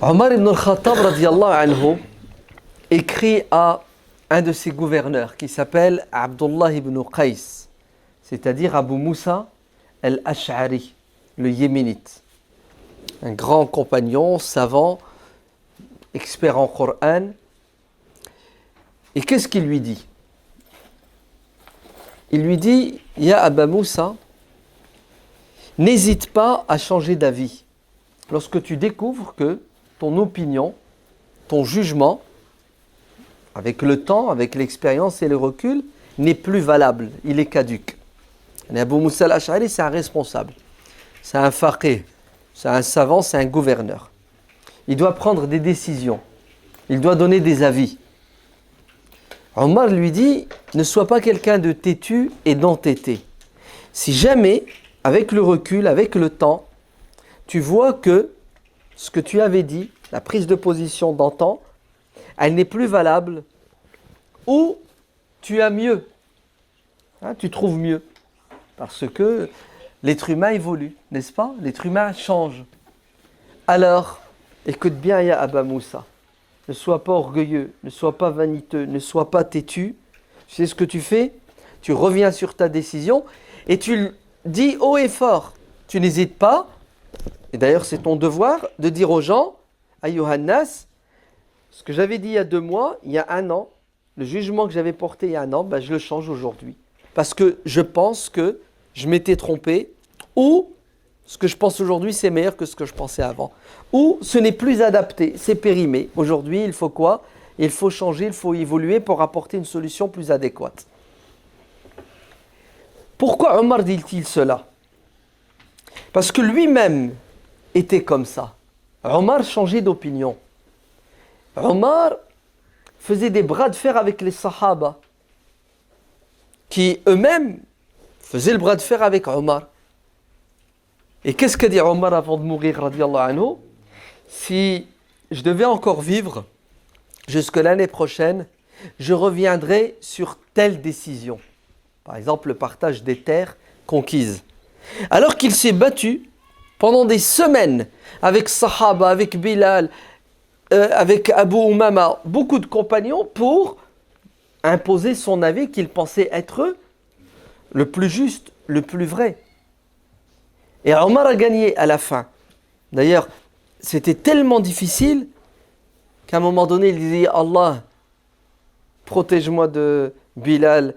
Omar ibn al-Khattab radiyallahu anhu écrit à un de ses gouverneurs qui s'appelle Abdullah ibn Qais, c'est-à-dire Abu Moussa al-Ash'ari, le yéménite. Un grand compagnon, savant, expert en Coran. Et qu'est-ce qu'il lui dit? Il lui dit, Ya Aba Moussa, n'hésite pas à changer d'avis lorsque tu découvres que ton opinion, ton jugement, avec le temps, avec l'expérience et le recul, n'est plus valable, il est caduque. Et Abu Moussa al-Ash'ari, c'est un responsable, c'est un faqih, c'est un savant, c'est un gouverneur. Il doit prendre des décisions, il doit donner des avis. Omar lui dit, ne sois pas quelqu'un de têtu et d'entêté. Si jamais, avec le recul, avec le temps, tu vois que ce que tu avais dit, la prise de position d'antan, elle n'est plus valable, ou tu as mieux, tu trouves mieux, parce que l'être humain évolue, n'est-ce pas? L'être humain change. Alors, écoute bien, ya Aba Moussa, ne sois pas orgueilleux, ne sois pas vaniteux, ne sois pas têtu. Tu sais ce que tu fais? Tu reviens sur ta décision et tu dis haut et fort. Tu n'hésites pas, et d'ailleurs c'est ton devoir, de dire aux gens, Ayyuhan nas, ce que j'avais dit il y a 2 mois, il y a 1 an, le jugement que j'avais porté il y a 1 an, je le change aujourd'hui. Parce que je pense que je m'étais trompé, ou ce que je pense aujourd'hui, c'est meilleur que ce que je pensais avant. Ou ce n'est plus adapté, c'est périmé. Aujourd'hui, il faut quoi? Il faut changer, il faut évoluer pour apporter une solution plus adéquate. Pourquoi Omar dit-il cela? Parce que lui-même était comme ça. Omar changeait d'opinion. Omar faisait des bras de fer avec les Sahaba, qui eux-mêmes faisaient le bras de fer avec Omar. Et qu'est-ce qu'a dit Omar avant de mourir, radiyallahu anhu? Si je devais encore vivre jusque l'année prochaine, je reviendrai sur telle décision. Par exemple, le partage des terres conquises. Alors qu'il s'est battu pendant des semaines avec Sahaba, avec Bilal, avec Abu Umama, beaucoup de compagnons pour imposer son avis qu'il pensait être le plus juste, le plus vrai. Et Omar a gagné à la fin. D'ailleurs, c'était tellement difficile qu'à un moment donné, il disait « Allah, protège-moi de Bilal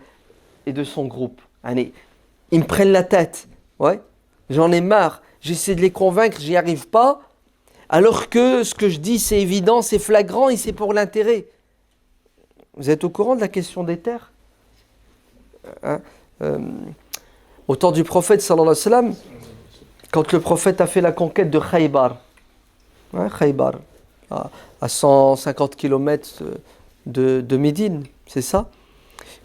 et de son groupe. » Ils me prennent la tête. Ouais. J'en ai marre. J'essaie de les convaincre, j'y arrive pas. Alors que ce que je dis, c'est évident, c'est flagrant et c'est pour l'intérêt. Vous êtes au courant de la question des terres? Au temps du prophète, sallallahu alayhi wa sallam, quand le prophète a fait la conquête de Khaybar, Khaybar, à 150 km de Médine, c'est ça?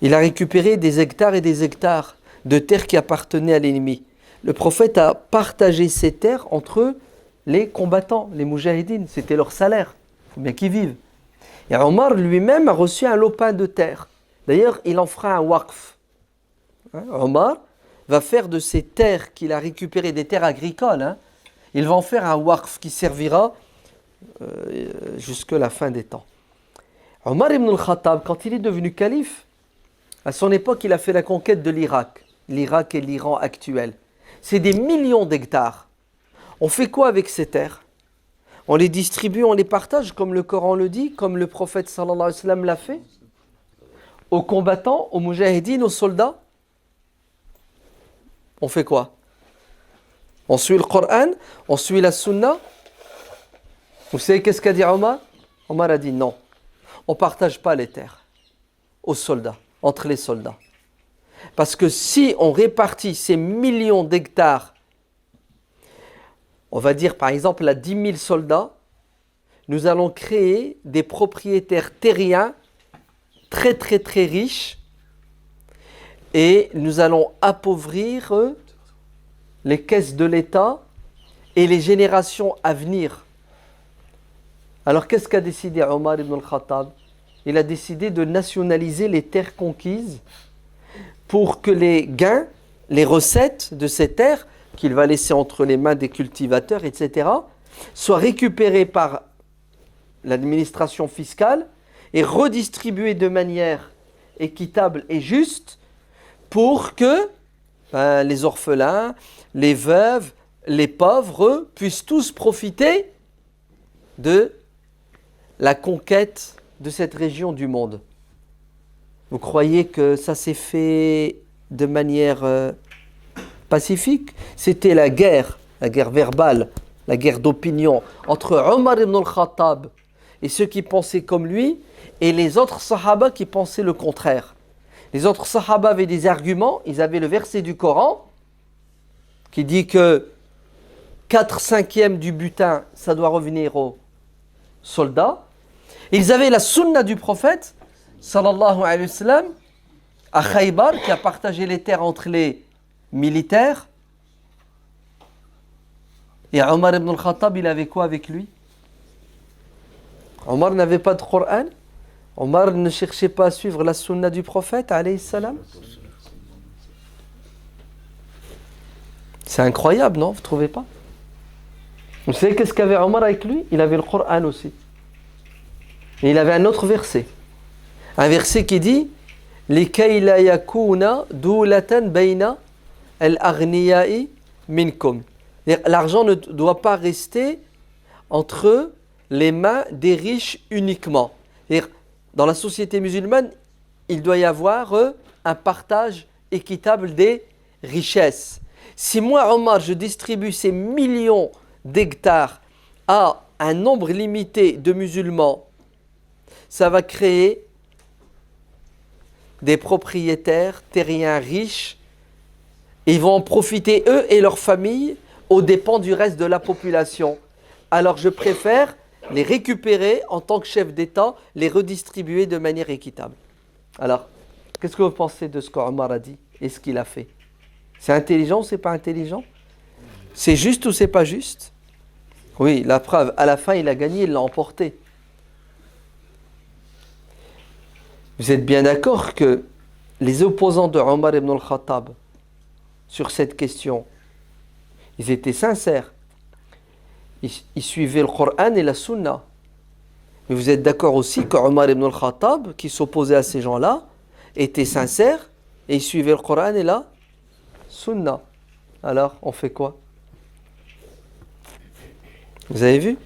Il a récupéré des hectares et des hectares de terres qui appartenaient à l'ennemi. Le prophète a partagé ces terres entre les combattants, les moujahidines, c'était leur salaire, il faut bien qu'ils vivent. Et Omar lui-même a reçu un lopin de terre. D'ailleurs, il en fera un waqf. Omar va faire de ces terres qu'il a récupérées, des terres agricoles, il va en faire un waqf qui servira jusqu'à la fin des temps. Omar ibn al-Khattab, quand il est devenu calife, à son époque, il a fait la conquête de l'Irak. L'Irak et l'Iran actuel. C'est des millions d'hectares. On fait quoi avec ces terres? On les distribue, on les partage, comme le Coran le dit, comme le prophète sallallahu alayhi wa sallam l'a fait, aux combattants, aux moujahidines, aux soldats. On fait quoi? On suit le Coran, on suit la Sunna. Vous savez qu'est-ce qu'a dit Omar? Omar a dit non, on ne partage pas les terres aux soldats, entre les soldats. Parce que si on répartit ces millions d'hectares, on va dire par exemple à 10 000 soldats, nous allons créer des propriétaires terriens très très très riches et nous allons appauvrir les caisses de l'État et les générations à venir. Alors qu'est-ce qu'a décidé Omar ibn al-Khattab? Il a décidé de nationaliser les terres conquises pour que les gains, les recettes de ces terres qu'il va laisser entre les mains des cultivateurs, etc., soient récupérées par l'administration fiscale est redistribuée de manière équitable et juste pour que les orphelins, les veuves, les pauvres puissent tous profiter de la conquête de cette région du monde. Vous croyez que ça s'est fait de manière pacifique? C'était la guerre verbale, la guerre d'opinion entre Omar ibn al-Khattab et ceux qui pensaient comme lui et les autres sahaba qui pensaient le contraire. Les autres sahaba avaient des arguments, ils avaient le verset du Coran qui dit que 4/5 du butin, ça doit revenir aux soldats. Ils avaient la sunna du prophète, sallallahu alayhi wa sallam, à Khaybar, qui a partagé les terres entre les militaires. Et Omar ibn al-Khattab, il avait quoi avec lui? Omar n'avait pas de Coran. Omar ne cherchait pas à suivre la sunna du prophète, alayhi salam. C'est incroyable, non? Vous ne trouvez pas? Vous savez qu'est-ce qu'avait Omar avec lui? Il avait le Coran aussi. Et il avait un autre verset. Un verset qui dit لِكَيْ لَا يَكُونَ دُولَةً بَيْنَ الْأَغْنِيَاءِ مِنْكُمْ. L'argent ne doit pas rester entre les mains des riches uniquement. Dans la société musulmane, il doit y avoir un partage équitable des richesses. Si moi, Omar, je distribue ces millions d'hectares à un nombre limité de musulmans, ça va créer des propriétaires terriens riches. Ils vont en profiter, eux et leurs familles, aux dépens du reste de la population. Alors je préfère les récupérer en tant que chef d'État, les redistribuer de manière équitable. Alors, qu'est-ce que vous pensez de ce qu'Omar a dit et ce qu'il a fait? C'est intelligent ou c'est pas intelligent? C'est juste ou c'est pas juste? Oui, la preuve, à la fin il a gagné, il l'a emporté. Vous êtes bien d'accord que les opposants de Omar ibn al-Khattab sur cette question, ils étaient sincères. Ils suivaient le Coran et la Sunna. Mais vous êtes d'accord aussi que Omar ibn al-Khattab, qui s'opposait à ces gens-là, était sincère et il suivait le Coran et la Sunna. Alors, on fait quoi? Vous avez vu?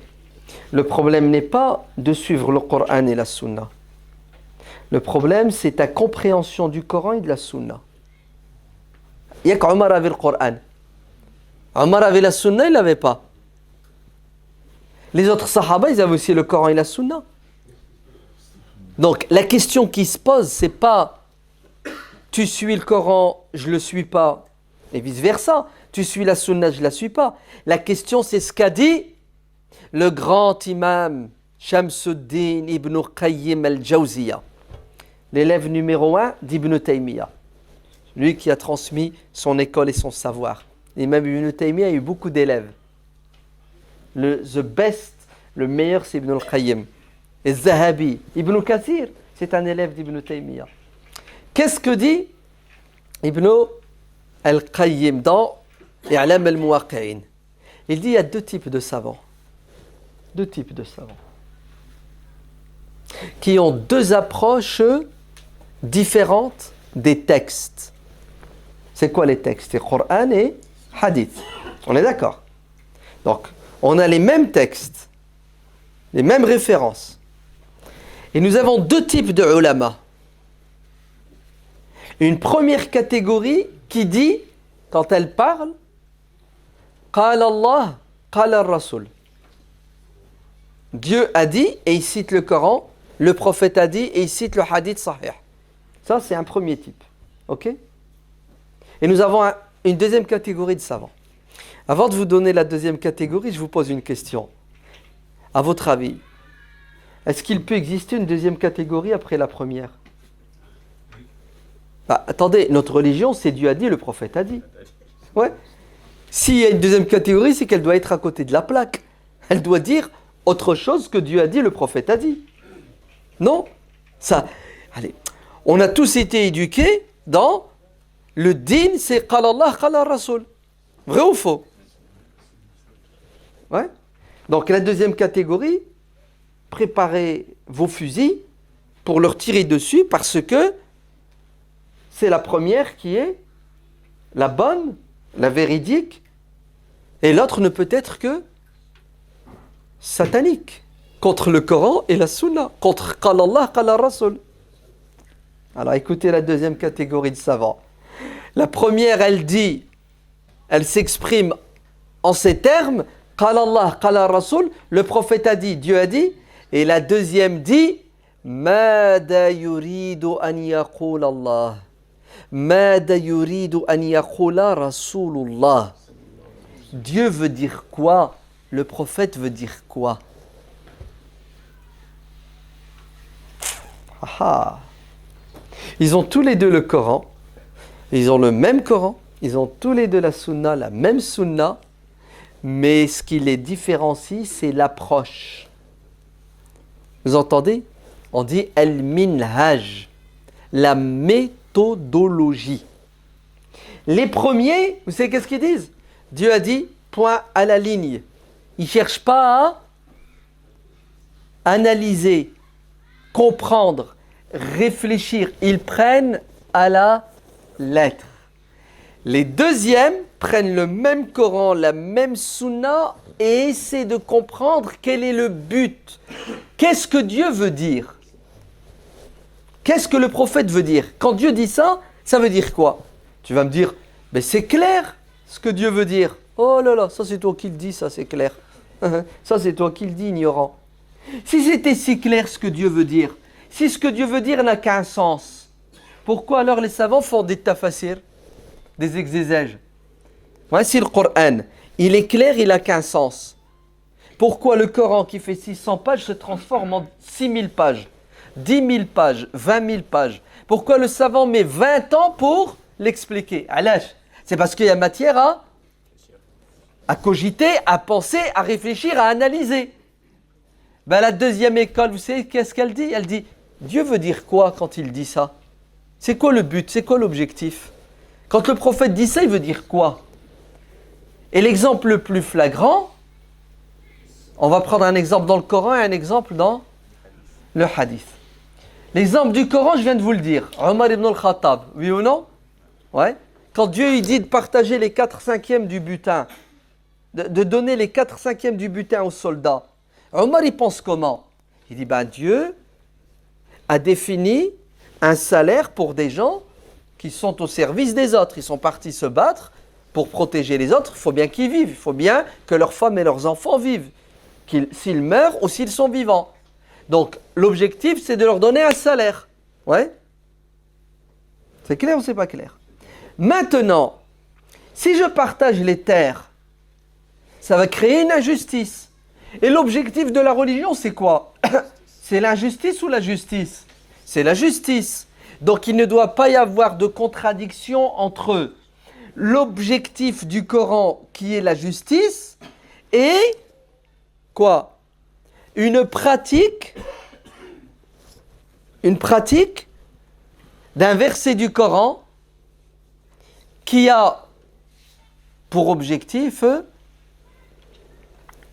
Le problème n'est pas de suivre le Coran et la Sunna. Le problème, c'est ta compréhension du Coran et de la Sunna. Il y a qu'Omar avait le Coran. Omar avait la Sunna, il ne l'avait pas. Les autres Sahaba, ils avaient aussi le Coran et la Sunna. Donc, la question qui se pose, c'est pas tu suis le Coran, je le suis pas, et vice-versa. Tu suis la Sunna, je la suis pas. La question, c'est ce qu'a dit le grand imam Shamsuddin ibn Qayyim al-Jawziyya, l'élève numéro 1 d'Ibn Taymiyyah, lui qui a transmis son école et son savoir. L'imam Ibn Taymiyyah a eu beaucoup d'élèves. The best, le meilleur, c'est Ibn al-Qayyim. Et Zahabi, Ibn Kathir, c'est un élève d'Ibn Taymiyyah. Qu'est-ce que dit Ibn al-Qayyim dans I'lam al-Muwaqqi'in? Il dit il y a deux types de savants. Deux types de savants. Qui ont deux approches différentes des textes. C'est quoi les textes? C'est Coran et Hadith. On est d'accord? Donc, on a les mêmes textes, les mêmes références. Et nous avons deux types de ulama. Une première catégorie qui dit, quand elle parle, Qala Allah, Qala Rasul. Dieu a dit, et il cite le Coran, le prophète a dit, et il cite le hadith sahih. Ça, c'est un premier type. Ok? Et nous avons une deuxième catégorie de savants. Avant de vous donner la deuxième catégorie, je vous pose une question. À votre avis, est-ce qu'il peut exister une deuxième catégorie après la première? Attendez, notre religion, c'est Dieu a dit, le prophète a dit. Ouais. S'il y a une deuxième catégorie, c'est qu'elle doit être à côté de la plaque. Elle doit dire autre chose que Dieu a dit, le prophète a dit. Non? Ça, allez, on a tous été éduqués dans le din, c'est Qala Allah, Qala Rasul. Vrai ou faux? Ouais. Donc la deuxième catégorie, préparez vos fusils pour leur tirer dessus parce que c'est la première qui est la bonne, la véridique, et l'autre ne peut être que satanique, contre le Coran et la Sunna, contre Qala Allah, Qala Rasul. Alors écoutez la deuxième catégorie de savants. La première, elle s'exprime en ces termes, Qala Allah, Qala Rasul, le prophète a dit, Dieu a dit, et la deuxième dit, Mada yuridu an yaqul Allah, Mada yuridu an yaqula Rasulullah. Dieu veut dire quoi? Le prophète veut dire quoi? Ah. Ils ont tous les deux le Coran, ils ont le même Coran, ils ont tous les deux la Sunna, la même Sunna, mais ce qui les différencie, c'est l'approche. Vous entendez? On dit al-minhaj, la méthodologie. Les premiers, vous savez qu'est-ce qu'ils disent? Dieu a dit, point à la ligne. Ils ne cherchent pas à analyser, comprendre, réfléchir. Ils prennent à la lettre. Les deuxièmes prennent le même Coran, la même Sunna et essaient de comprendre quel est le but. Qu'est-ce que Dieu veut dire? Qu'est-ce que le prophète veut dire? Quand Dieu dit ça, ça veut dire quoi? Tu vas me dire, mais c'est clair ce que Dieu veut dire. Oh là là, ça c'est toi qui le dis, ça c'est clair. Ça c'est toi qui le dis, ignorant. Si c'était si clair ce que Dieu veut dire, si ce que Dieu veut dire n'a qu'un sens, pourquoi alors les savants font des tafassirs, des exégèses? Ouais, si le Coran, il est clair, il n'a qu'un sens. Pourquoi le Coran qui fait 600 pages se transforme en 6000 pages, 10 000 pages, 20 000 pages? Pourquoi le savant met 20 ans pour l'expliquer? Alash, c'est parce qu'il y a matière à cogiter, à penser, à réfléchir, à analyser. Ben, la deuxième école, vous savez qu'est-ce qu'elle dit? Elle dit, Dieu veut dire quoi quand il dit ça? C'est quoi le but? C'est quoi l'objectif? Quand le prophète dit ça, il veut dire quoi? Et l'exemple le plus flagrant, on va prendre un exemple dans le Coran et un exemple dans le hadith. L'exemple du Coran, je viens de vous le dire. Omar ibn al-Khattab, oui ou non? Ouais. Quand Dieu il dit de partager les 4/5 du butin, de donner les 4/5 du butin aux soldats, Omar il pense comment? Il dit, ben Dieu a défini un salaire pour des gens qui sont au service des autres. Ils sont partis se battre pour protéger les autres. Il faut bien qu'ils vivent. Il faut bien que leurs femmes et leurs enfants vivent. S'ils meurent ou s'ils sont vivants. Donc, l'objectif, c'est de leur donner un salaire. Ouais? C'est clair ou c'est pas clair? Maintenant, si je partage les terres, ça va créer une injustice. Et l'objectif de la religion, c'est quoi? C'est l'injustice ou la justice? C'est la justice. Donc, il ne doit pas y avoir de contradiction entre l'objectif du Coran, qui est la justice, et quoi? Une pratique d'un verset du Coran qui a pour objectif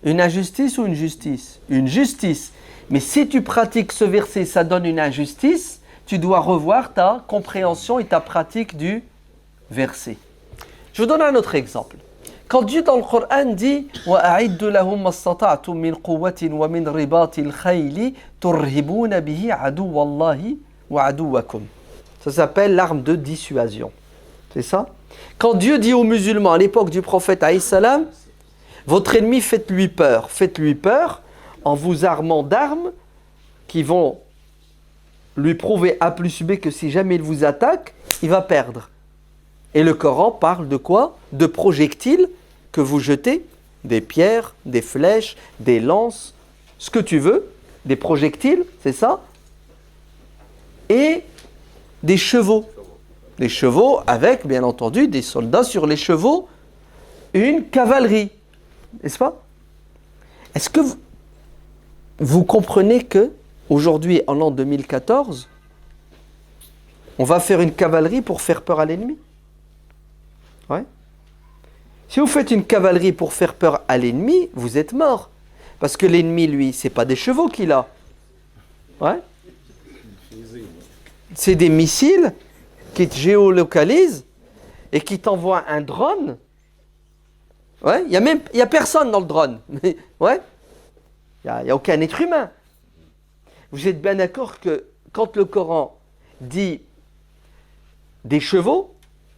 une injustice ou une justice? Une justice. Mais si tu pratiques ce verset, ça donne une injustice, tu dois revoir ta compréhension et ta pratique du verset. Je vous donne un autre exemple. Quand Dieu dans le Coran dit وَأَعِدُّ لَهُمْ مَا اسْتَطَعْتُم مِّن قُوَّةٍ وَمِنْ رِبَاطِ الْخَيْلِ تُرْهِبُونَ بِهِ عَدُوَّ اللَّهِ وَعَدُوَّكُمْ. Ça s'appelle l'arme de dissuasion. C'est ça? Quand Dieu dit aux musulmans à l'époque du prophète alayhi salam, votre ennemi, faites-lui peur. Faites-lui peur en vous armant d'armes qui vont lui prouver A plus B que si jamais il vous attaque, il va perdre. Et le Coran parle de quoi? De projectiles que vous jetez, des pierres, des flèches, des lances, ce que tu veux, des projectiles, c'est ça? Et des chevaux. Des chevaux avec, bien entendu, des soldats sur les chevaux, une cavalerie, n'est-ce pas? Est-ce que vous comprenez que aujourd'hui, en l'an 2014, on va faire une cavalerie pour faire peur à l'ennemi? Ouais. Si vous faites une cavalerie pour faire peur à l'ennemi, vous êtes mort. Parce que l'ennemi, lui, c'est pas des chevaux qu'il a. Ouais. C'est des missiles qui te géolocalisent et qui t'envoient un drone. Ouais. Il y a personne dans le drone. Ouais. Il y a aucun être humain. Vous êtes bien d'accord que quand le Coran dit des chevaux,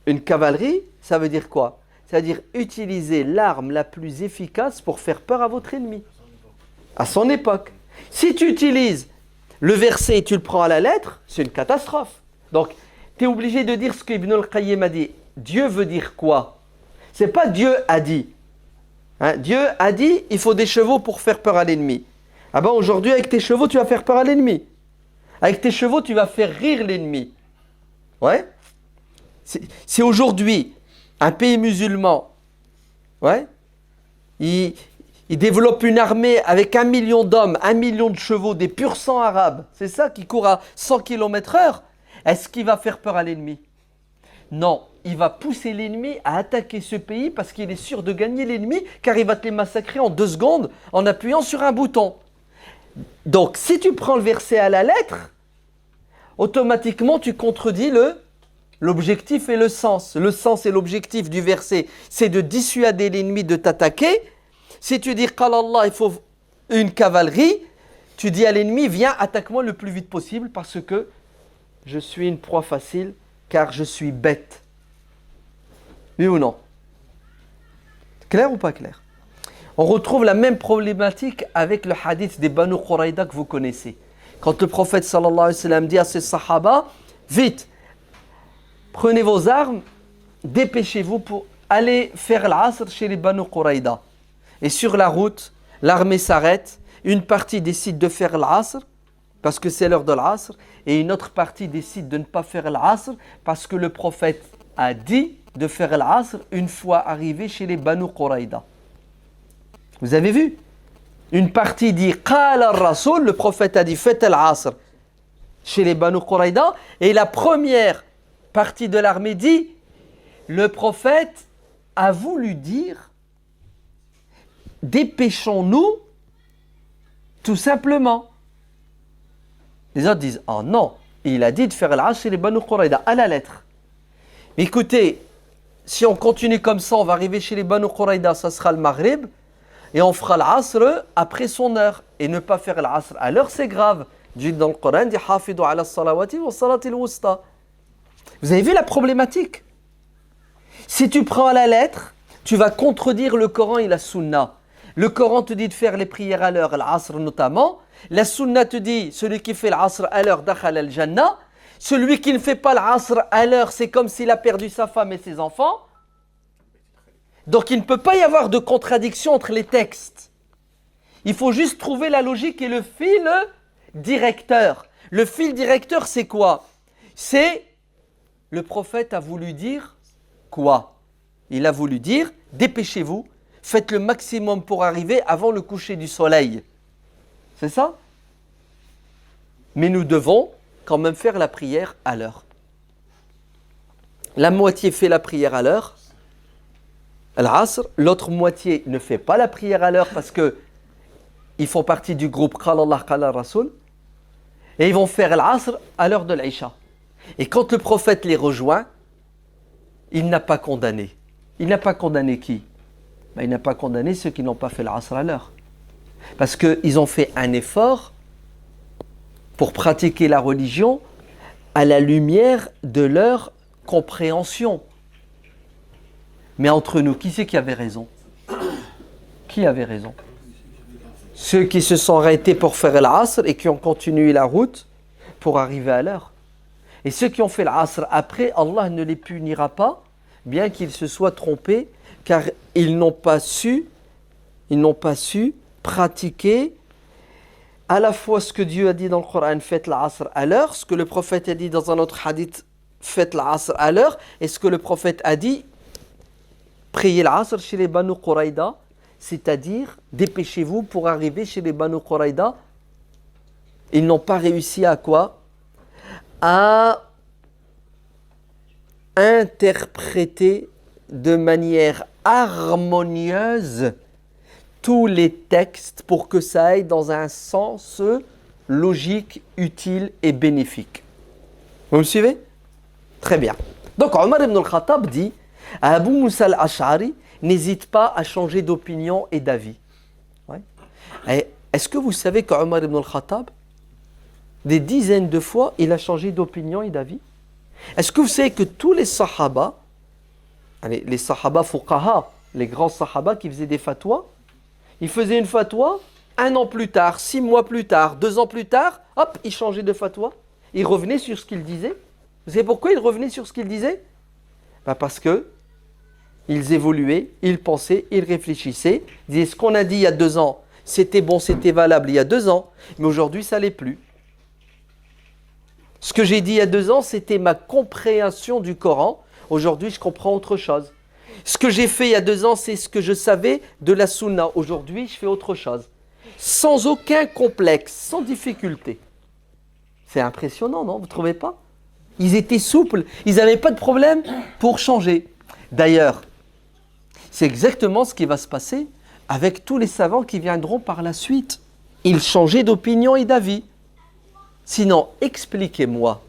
une cavalerie, ça veut dire quoi? C'est-à-dire utiliser l'arme la plus efficace pour faire peur à votre ennemi. À son époque. Si tu utilises le verset et tu le prends à la lettre, c'est une catastrophe. Donc, tu es obligé de dire ce qu'Ibn al-Qayyim a dit. Dieu veut dire quoi? C'est pas Dieu a dit. Hein? Dieu a dit, il faut des chevaux pour faire peur à l'ennemi. Ah ben aujourd'hui, avec tes chevaux, tu vas faire peur à l'ennemi. Avec tes chevaux, tu vas faire rire l'ennemi. Ouais. Si aujourd'hui, un pays musulman, ouais, il développe une armée avec 1 million d'hommes, 1 million de chevaux, des pur sang arabes, c'est ça qui court à 100 km/h, est-ce qu'il va faire peur à l'ennemi? Non, il va pousser l'ennemi à attaquer ce pays parce qu'il est sûr de gagner l'ennemi, car il va te les massacrer en 2 secondes en appuyant sur un bouton. Donc, si tu prends le verset à la lettre, automatiquement tu contredis l'objectif et le sens. Le sens et l'objectif du verset, c'est de dissuader l'ennemi de t'attaquer. Si tu dis qala Allah, il faut une cavalerie, tu dis à l'ennemi, viens, attaque-moi le plus vite possible parce que je suis une proie facile, car je suis bête. Oui ou non? Clair ou pas clair? On retrouve la même problématique avec le hadith des Banu Quraïda que vous connaissez. Quand le prophète sallallahu alayhi wa sallam dit à ses sahaba, vite, prenez vos armes, dépêchez-vous pour aller faire l'asr chez les Banu Quraïda. Et sur la route, l'armée s'arrête, une partie décide de faire l'asr, parce que c'est l'heure de l'asr, et une autre partie décide de ne pas faire l'asr, parce que le prophète a dit de faire l'asr une fois arrivé chez les Banu Quraïda. Vous avez vu? Une partie dit « Qala al-Rasoul », le prophète a dit « Faites l'asr » chez les Banu Quraïda, et la première partie de l'armée dit « Le prophète a voulu dire « Dépêchons-nous tout simplement ». Les autres disent « Oh non, il a dit de faire l'asr chez les Banu Quraïda, à la lettre. » Écoutez, si on continue comme ça, on va arriver chez les Banu Quraïda, ça sera le Maghrib, et on fera l'asr après son heure. Et ne pas faire l'asr à l'heure, c'est grave. Dieu dans le Coran dit « Hafidhu ala salawati wa salati al-wusta ». Vous avez vu la problématique? Si tu prends à la lettre, tu vas contredire le Coran et la Sunna. Le Coran te dit de faire les prières à l'heure, l'asr notamment. La Sunna te dit, celui qui fait l'asr à l'heure, dakhal al-jannah. Celui qui ne fait pas l'asr à l'heure, c'est comme s'il a perdu sa femme et ses enfants. Donc il ne peut pas y avoir de contradiction entre les textes. Il faut juste trouver la logique et le fil directeur. Le fil directeur, c'est quoi? C'est le prophète a voulu dire quoi? Il a voulu dire, dépêchez-vous, faites le maximum pour arriver avant le coucher du soleil. C'est ça? Mais nous devons quand même faire la prière à l'heure. La moitié fait la prière à l'heure, l'asr, l'autre moitié ne fait pas la prière à l'heure parce que ils font partie du groupe Qala Allah, Qala Rasoul, et ils vont faire l'asr à l'heure de l'Aïcha. Et quand le prophète les rejoint, il n'a pas condamné. Il n'a pas condamné qui? Il n'a pas condamné ceux qui n'ont pas fait l'asr à l'heure. Parce qu'ils ont fait un effort pour pratiquer la religion à la lumière de leur compréhension. Mais entre nous, qui c'est qui avait raison? Qui avait raison? Ceux qui se sont arrêtés pour faire l'asr et qui ont continué la route pour arriver à l'heure. Et ceux qui ont fait l'asr après, Allah ne les punira pas, bien qu'ils se soient trompés, car ils n'ont pas su pratiquer à la fois ce que Dieu a dit dans le Coran, faites l'asr à l'heure, ce que le prophète a dit dans un autre hadith, faites l'asr à l'heure, et ce que le prophète a dit, priez l'asr chez les Banu Quraïda, c'est-à-dire dépêchez-vous pour arriver chez les Banu Quraïda. Ils n'ont pas réussi à quoi? À interpréter de manière harmonieuse tous les textes pour que ça aille dans un sens logique, utile et bénéfique. Vous me suivez? Très bien. Donc Omar ibn al-Khattab dit à Abu Moussa al-Ash'ari, n'hésite pas à changer d'opinion et d'avis. Ouais. Et est-ce que vous savez qu'Omar ibn al-Khattab, des dizaines de fois, il a changé d'opinion et d'avis? Est-ce que vous savez que tous les sahaba, les sahaba fuqaha, les grands sahaba qui faisaient des fatwas, ils faisaient une fatwa, 1 an plus tard, 6 mois plus tard, 2 ans plus tard, hop, ils changeaient de fatwa. Ils revenaient sur ce qu'ils disaient. Vous savez pourquoi ils revenaient sur ce qu'ils disaient? Parce que ils évoluaient, ils pensaient, ils réfléchissaient. Ils disaient, ce qu'on a dit il y a 2 ans, c'était bon, c'était valable il y a 2 ans, mais aujourd'hui ça ne l'est plus. Ce que j'ai dit il y a 2 ans, c'était ma compréhension du Coran. Aujourd'hui, je comprends autre chose. Ce que j'ai fait il y a 2 ans, c'est ce que je savais de la Sunna. Aujourd'hui, je fais autre chose. Sans aucun complexe, sans difficulté. C'est impressionnant, non? Vous ne trouvez pas? Ils étaient souples, ils n'avaient pas de problème pour changer. D'ailleurs, c'est exactement ce qui va se passer avec tous les savants qui viendront par la suite. Ils changeaient d'opinion et d'avis. Sinon, expliquez-moi,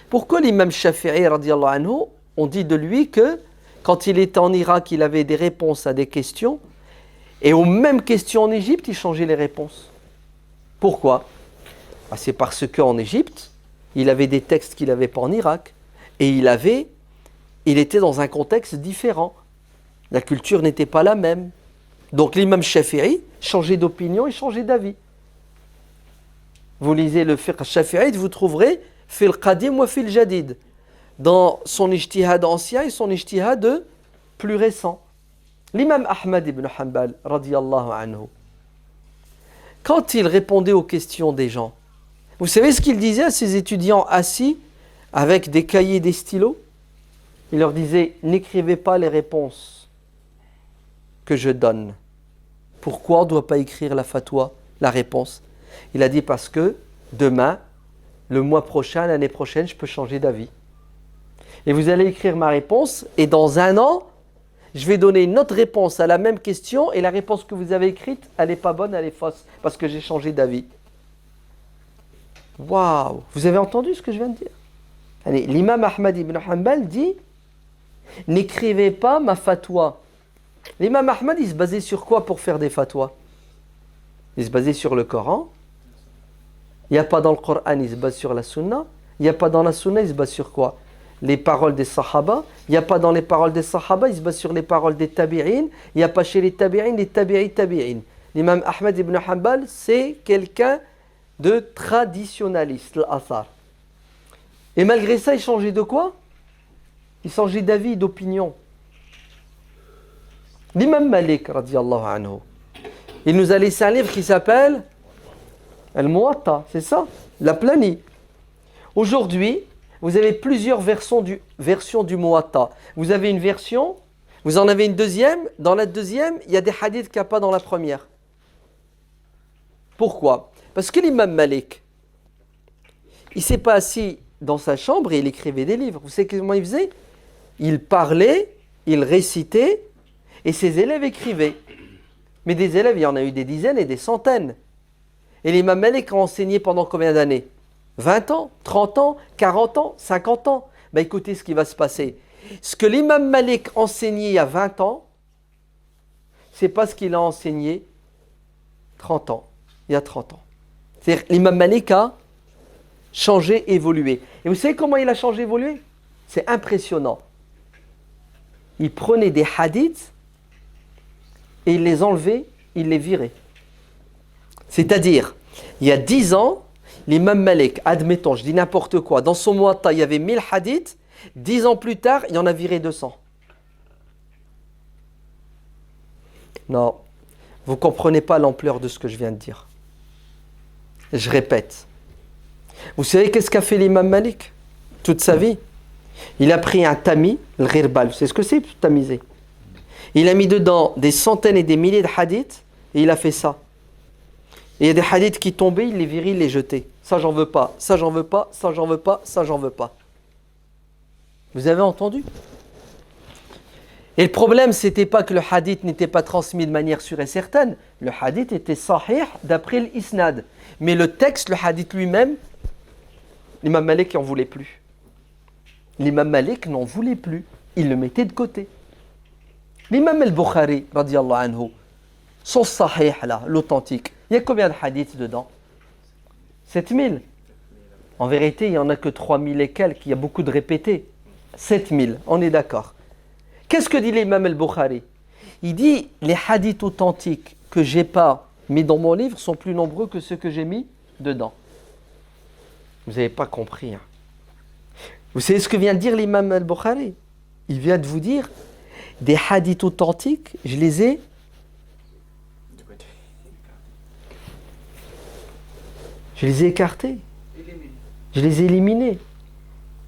pourquoi l'imam Shafi'i, radiyallahu anhu, on dit de lui que quand il était en Irak, il avait des réponses à des questions, et aux mêmes questions en Égypte, il changeait les réponses. Pourquoi? C'est parce qu'en Égypte, il avait des textes qu'il n'avait pas en Irak, et il était dans un contexte différent. La culture n'était pas la même. Donc l'imam Shafi'i changeait d'opinion et changeait d'avis. Vous lisez le fiqh Shafi'i, vous trouverez fil qadim wa fil jadid, dans son ijtihad ancien et son ijtihad plus récent. L'imam Ahmad ibn Hanbal, radiyallahu anhu, quand il répondait aux questions des gens, vous savez ce qu'il disait à ses étudiants assis avec des cahiers et des stylos? Il leur disait, n'écrivez pas les réponses que je donne. Pourquoi on ne doit pas écrire la fatwa, la réponse? Il a dit parce que demain, le mois prochain, l'année prochaine, je peux changer d'avis. Et vous allez écrire ma réponse et dans 1 an, je vais donner une autre réponse à la même question et la réponse que vous avez écrite, elle n'est pas bonne, elle est fausse parce que j'ai changé d'avis. Waouh! Vous avez entendu ce que je viens de dire? Allez, l'imam Ahmad ibn Hanbal dit, n'écrivez pas ma fatwa. L'imam Ahmad, il se basait sur quoi pour faire des fatwas? Il se basait sur le Coran. Il n'y a pas dans le Coran, il se base sur la Sunna. Il n'y a pas dans la Sunna, il se base sur quoi? Les paroles des Sahaba. Il n'y a pas dans les paroles des Sahaba, il se base sur les paroles des Tabi'in. Il n'y a pas chez les Tabi'in, les Tabi'in. L'imam Ahmad ibn Hanbal, c'est quelqu'un de traditionnaliste, l'Athar. Et malgré ça, il changeait de quoi? Il changeait d'avis, d'opinion. L'imam Malik, radiyallahu anhu, il nous a laissé un livre qui s'appelle Al-Muwatta, c'est ça? La planie. Aujourd'hui, vous avez plusieurs versions du Muwatta. Vous avez une version, vous en avez une deuxième. Dans la deuxième, il y a des hadiths qu'il n'y a pas dans la première. Pourquoi? Parce que l'imam Malik, il ne s'est pas assis dans sa chambre et il écrivait des livres. Vous savez comment il faisait? Il parlait, il récitait et ses élèves écrivaient. Mais des élèves, il y en a eu des dizaines et des centaines. Et l'imam Malik a enseigné pendant combien d'années? 20 ans, 30 ans, 40 ans, 50 ans. Écoutez ce qui va se passer. Ce que l'imam Malik enseignait il y a 20 ans, c'est pas ce qu'il a enseigné 30 ans, il y a 30 ans. C'est-à-dire l'imam Malik a changé, évolué. Et vous savez comment il a changé, évolué? C'est impressionnant. Il prenait des hadiths et il les enlevait, il les virait. C'est-à-dire, il y a 10 ans, l'imam Malik, admettons, je dis n'importe quoi, dans son Muwatta, il y avait 1000 hadiths, 10 ans plus tard, il y en a viré 200. Non, vous ne comprenez pas l'ampleur de ce que je viens de dire. Je répète. Vous savez qu'est-ce qu'a fait l'imam Malik toute sa vie? Il a pris un tamis, le ghirbal, vous savez ce que c'est, tamiser? Il a mis dedans des centaines et des milliers de hadiths et il a fait ça. Et il y a des hadiths qui tombaient, il les virait, il les jetait. Ça j'en veux pas, ça j'en veux pas, ça j'en veux pas, ça j'en veux pas. Vous avez entendu? Et le problème, c'était pas que le hadith n'était pas transmis de manière sûre et certaine. Le hadith était sahih d'après l'isnad. Mais le texte, le hadith lui-même, l'imam Malik n'en voulait plus. L'imam Malik n'en voulait plus. Il le mettait de côté. L'imam al-Bukhari, radiyallahu anhu, son sahih là, l'authentique, il y a combien de hadiths dedans? 7000. En vérité, il n'y en a que 3000 et quelques, il y a beaucoup de répétés. 7000, on est d'accord. Qu'est-ce que dit l'imam al-Bukhari? Il dit, les hadiths authentiques que j'ai pas mis dans mon livre sont plus nombreux que ceux que j'ai mis dedans. Vous n'avez pas compris. Hein. Vous savez ce que vient de dire l'imam al-Bukhari? Il vient de vous dire, des hadiths authentiques, je les ai écartés. Je les ai éliminés.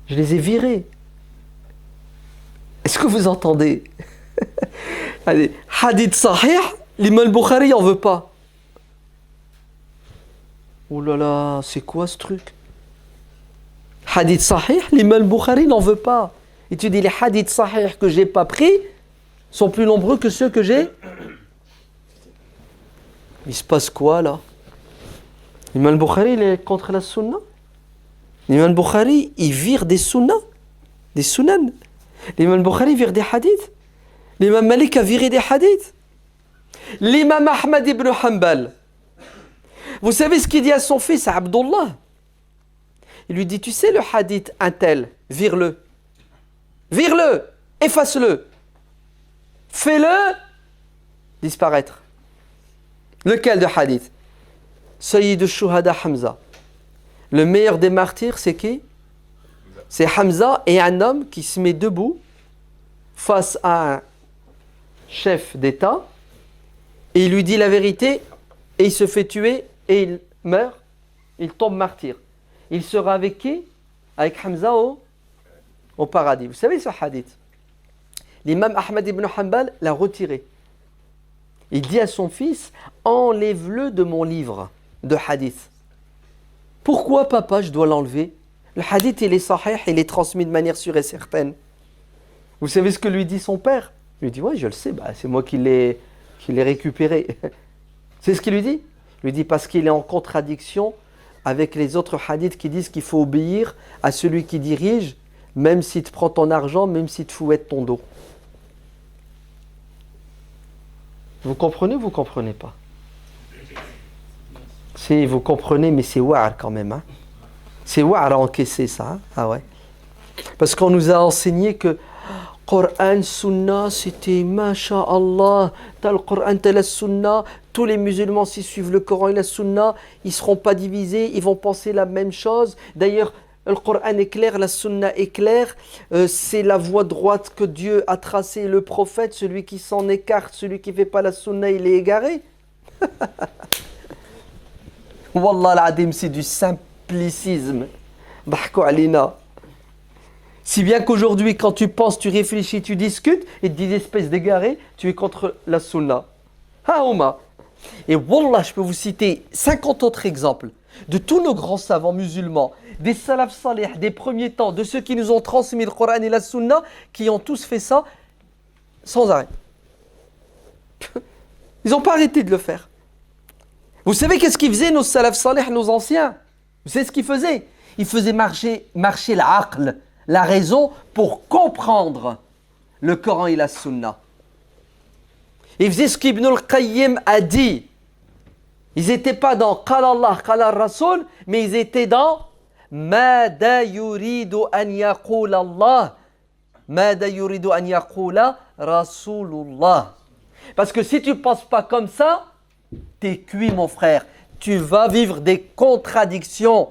Je les ai virés. Est-ce que vous entendez? Allez, hadith sahih, l'imam al-Bukhari n'en veut pas. Oh là là, c'est quoi ce truc? Hadith sahih, l'imam al-Bukhari n'en veut pas. Et tu dis, les hadiths sahih que j'ai pas pris sont plus nombreux que ceux que j'ai. Il se passe quoi là? L'imam al-Bukhari, il est contre la sunna. L'imam al-Bukhari, il vire des sunnas, des sunan. L'imam al-Bukhari vire des hadiths. L'imam Malik a viré des hadiths. L'imam Ahmad ibn Hanbal. Vous savez ce qu'il dit à son fils, à Abdullah? Il lui dit, tu sais le hadith un tel, vire-le. Vire-le, efface-le. Fais-le disparaître. Lequel de hadith? Sayyid al-Shuhada Hamza. Le meilleur des martyrs, c'est qui? C'est Hamza et un homme qui se met debout face à un chef d'État et il lui dit la vérité et il se fait tuer et il meurt, il tombe martyr. Il sera avec qui? Avec Hamza au paradis. Vous savez ce hadith? L'imam Ahmad ibn Hanbal l'a retiré. Il dit à son fils, enlève-le de mon livre de hadith. Pourquoi papa je dois l'enlever? Le hadith il est sahih, il est transmis de manière sûre et certaine. Vous savez ce que lui dit son père? Il lui dit, ouais je le sais, c'est moi qui l'ai récupéré. C'est ce qu'il lui dit? Il lui dit parce qu'il est en contradiction avec les autres hadiths qui disent qu'il faut obéir à celui qui dirige, même s'il te prend ton argent, même s'il te fouette ton dos. Vous comprenez ou vous comprenez pas? Si vous comprenez, mais c'est wa'ar quand même. Hein? C'est wa'ar à encaisser ça. Hein? Ah ouais. Parce qu'on nous a enseigné que Coran, Sunna, c'était Masha'Allah. T'as le Coran, t'as la Sunna. Tous les musulmans, s'ils suivent le Coran et la Sunna, ils ne seront pas divisés, ils vont penser la même chose. D'ailleurs, le Coran est clair, la Sunna est claire. C'est la voie droite que Dieu a tracée, le prophète. Celui qui s'en écarte, celui qui ne fait pas la Sunna, il est égaré. Wallah al-Adim, c'est du simplicisme. Bahkou alina. Si bien qu'aujourd'hui, quand tu penses, tu réfléchis, tu discutes, et tu dis espèce d'égaré, tu es contre la Sunna. Haouma. Et Wallah, je peux vous citer 50 autres exemples de tous nos grands savants musulmans, des salaf salih, des premiers temps, de ceux qui nous ont transmis le Coran et la Sunna, qui ont tous fait ça sans arrêt. Ils n'ont pas arrêté de le faire. Vous savez qu'est-ce qu'ils faisaient nos salaf salih, nos anciens? Vous savez ce qu'ils faisaient? Ils faisaient marcher l'aql, la raison, pour comprendre le Coran et la Sunna. Ils faisaient ce qu'Ibn al-Qayyim a dit. Ils n'étaient pas dans Qala Allah, Qala Rasul, mais ils étaient dans Mada yuridu an yaqula Allah, Mada yuridu an yaqula Rasulullah. Parce que si tu ne penses pas comme ça, t'es cuit mon frère. Tu vas vivre des contradictions.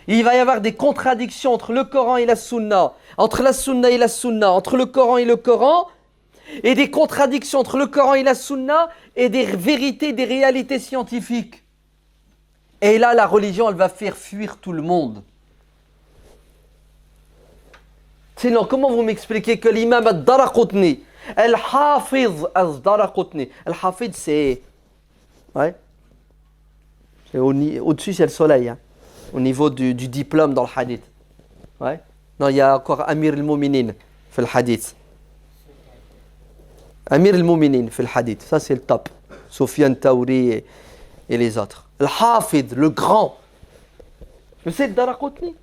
Il va y avoir des contradictions entre le Coran et la Sunna, entre la Sunna et la Sunna, entre le Coran et le Coran, et des contradictions entre le Coran et la Sunna et des vérités, des réalités scientifiques. Et là, la religion, elle va faire fuir tout le monde. Sinon, comment vous m'expliquez que l'imam al-Daraqutni, al-Hafiz al-Daraqutni, al-Hafiz c'est... Ouais. Au-dessus, c'est le soleil, hein, au niveau du diplôme dans le hadith. Ouais. Non, il y a encore Amir al-Muminin, fait le hadith. Amir al-Mouminin, fait le hadith. Ça, c'est le top. Soufiane Taouri et les autres. Al-Hafid, le grand. Vous savez, Daraqutni.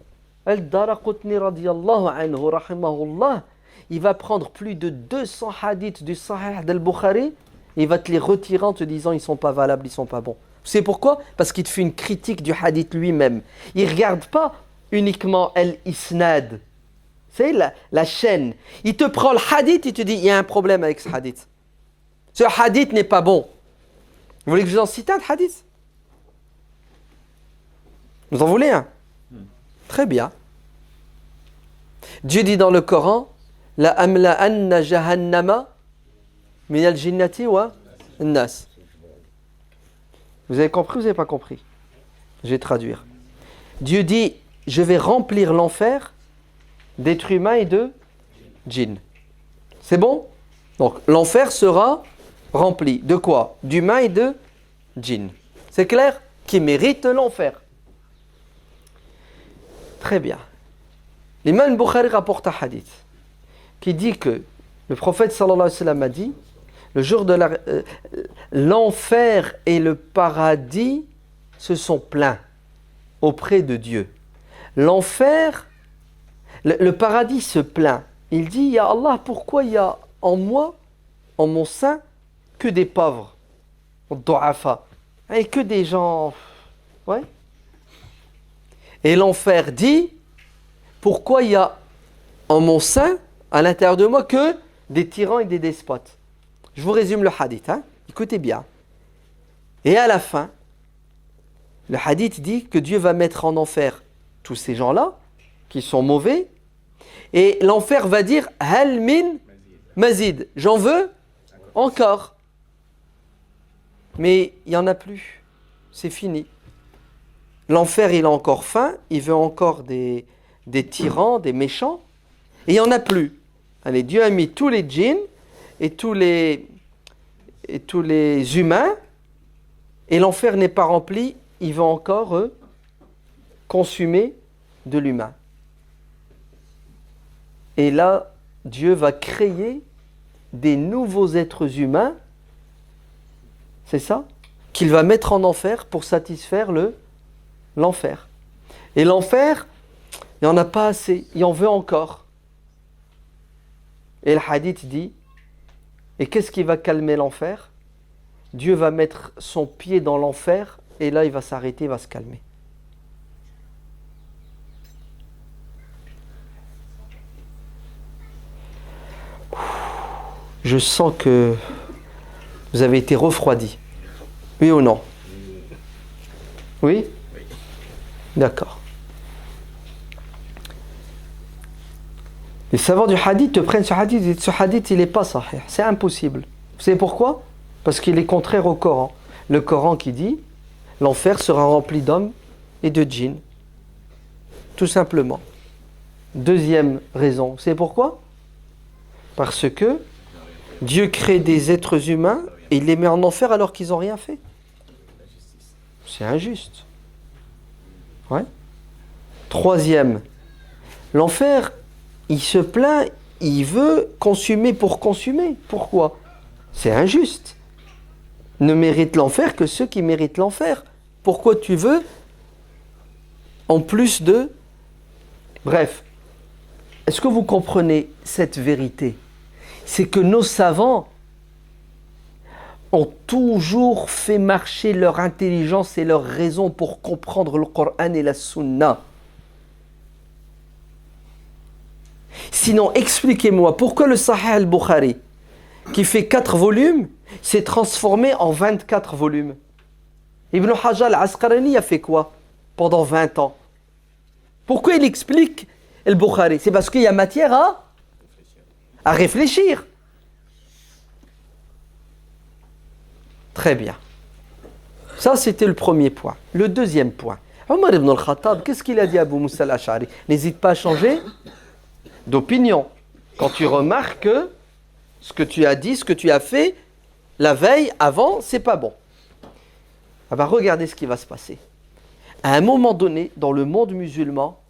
Al-Daraqutni, radiyallahu anhu, rahimahullah, il va prendre plus de 200 hadiths du Sahih d'Al-Bukhari. Il va te les retirer en te disant ils ne sont pas valables, ils ne sont pas bons. Vous savez pourquoi? Parce qu'il te fait une critique du hadith lui-même. Il ne regarde pas uniquement al-isnad. C'est la chaîne. Il te prend le hadith et te dit il y a un problème avec ce hadith. Ce hadith n'est pas bon. Vous voulez que je vous en cite un hadith? Vous en voulez un? Très bien. Dieu dit dans le Coran la amla anna jahannama min al-jinnati wa an-nas. Vous avez compris ou vous n'avez pas compris? Je vais traduire. Dieu dit je vais remplir l'enfer d'êtres humains et de djinns. C'est bon? Donc l'enfer sera rempli de quoi? D'humains et de djinns. C'est clair? Qui méritent l'enfer. Très bien. L'imam Bukhari rapporte un hadith qui dit que le prophète sallallahu alayhi wa sallam a dit le jour de l'enfer et le paradis se sont plaints auprès de Dieu. L'enfer, le paradis se plaint. Il dit, ya Allah, pourquoi il y a en moi, en mon sein, que des pauvres, du'afa, et que des gens... Ouais. Et l'enfer dit, pourquoi il y a en mon sein, à l'intérieur de moi, que des tyrans et des despotes. Je vous résume le hadith, hein? Écoutez bien. Et à la fin, le hadith dit que Dieu va mettre en enfer tous ces gens-là, qui sont mauvais, et l'enfer va dire « Hal min mazid » j'en veux encore. Mais il n'y en a plus. C'est fini. L'enfer, il a encore faim, il veut encore des tyrans, des méchants, et il n'y en a plus. Allez, Dieu a mis tous les djinns et tous les humains, et l'enfer n'est pas rempli, il va encore consumer de l'humain. Et là, Dieu va créer des nouveaux êtres humains, c'est ça, qu'il va mettre en enfer pour satisfaire l'enfer. Et l'enfer, il n'y en a pas assez, il en veut encore. Et le hadith dit, et qu'est-ce qui va calmer l'enfer? Dieu va mettre son pied dans l'enfer et là il va s'arrêter, il va se calmer. Je sens que vous avez été refroidi. Oui ou non? Oui? D'accord. Les savants du hadith te prennent ce hadith et disent ce hadith il n'est pas sahih. C'est impossible. Vous savez pourquoi? Parce qu'il est contraire au Coran. Le Coran qui dit l'enfer sera rempli d'hommes et de djinns. Tout simplement. Deuxième raison. Vous savez pourquoi? Parce que Dieu crée des êtres humains et il les met en enfer alors qu'ils n'ont rien fait. C'est injuste. Ouais. Troisième, l'enfer, il se plaint, il veut consumer pour consumer. Pourquoi? C'est injuste. Ne méritent l'enfer que ceux qui méritent l'enfer. Pourquoi tu veux en plus de... Bref, est-ce que vous comprenez cette vérité? C'est que nos savants ont toujours fait marcher leur intelligence et leur raison pour comprendre le Coran et la Sunna. Sinon, expliquez-moi pourquoi le Sahih al-Bukhari, qui fait 4 volumes, s'est transformé en 24 volumes. Ibn Hajar al-Asqalani a fait quoi pendant 20 ans? Pourquoi il explique al-Bukhari? C'est parce qu'il y a matière à réfléchir. Très bien. Ça, c'était le premier point. Le deuxième point. Omar ibn al-Khattab, qu'est-ce qu'il a dit à Abu Moussa al-Ash'ari? N'hésite pas à changer d'opinion. Quand tu remarques que ce que tu as dit, ce que tu as fait la veille, avant, c'est pas bon. Ah ben, regardez ce qui va se passer. À un moment donné, dans le monde musulman,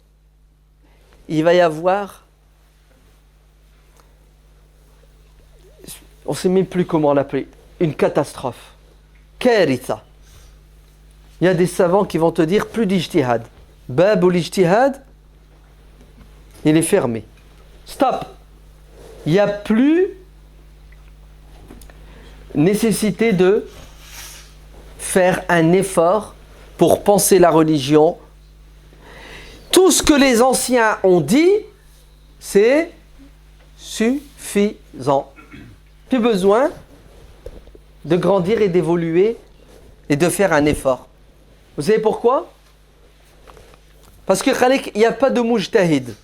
il va y avoir On ne sait même plus comment l'appeler. Une catastrophe. Karitha. Il y a des savants qui vont te dire plus d'ijtihad. Bab ou l'ijtihad, il est fermé. Stop. Il n'y a plus nécessité de faire un effort pour penser la religion. Tout ce que les anciens ont dit, c'est suffisant. Plus besoin de grandir et d'évoluer et de faire un effort. Vous savez pourquoi? Parce qu'il n'y a pas de mujtahid.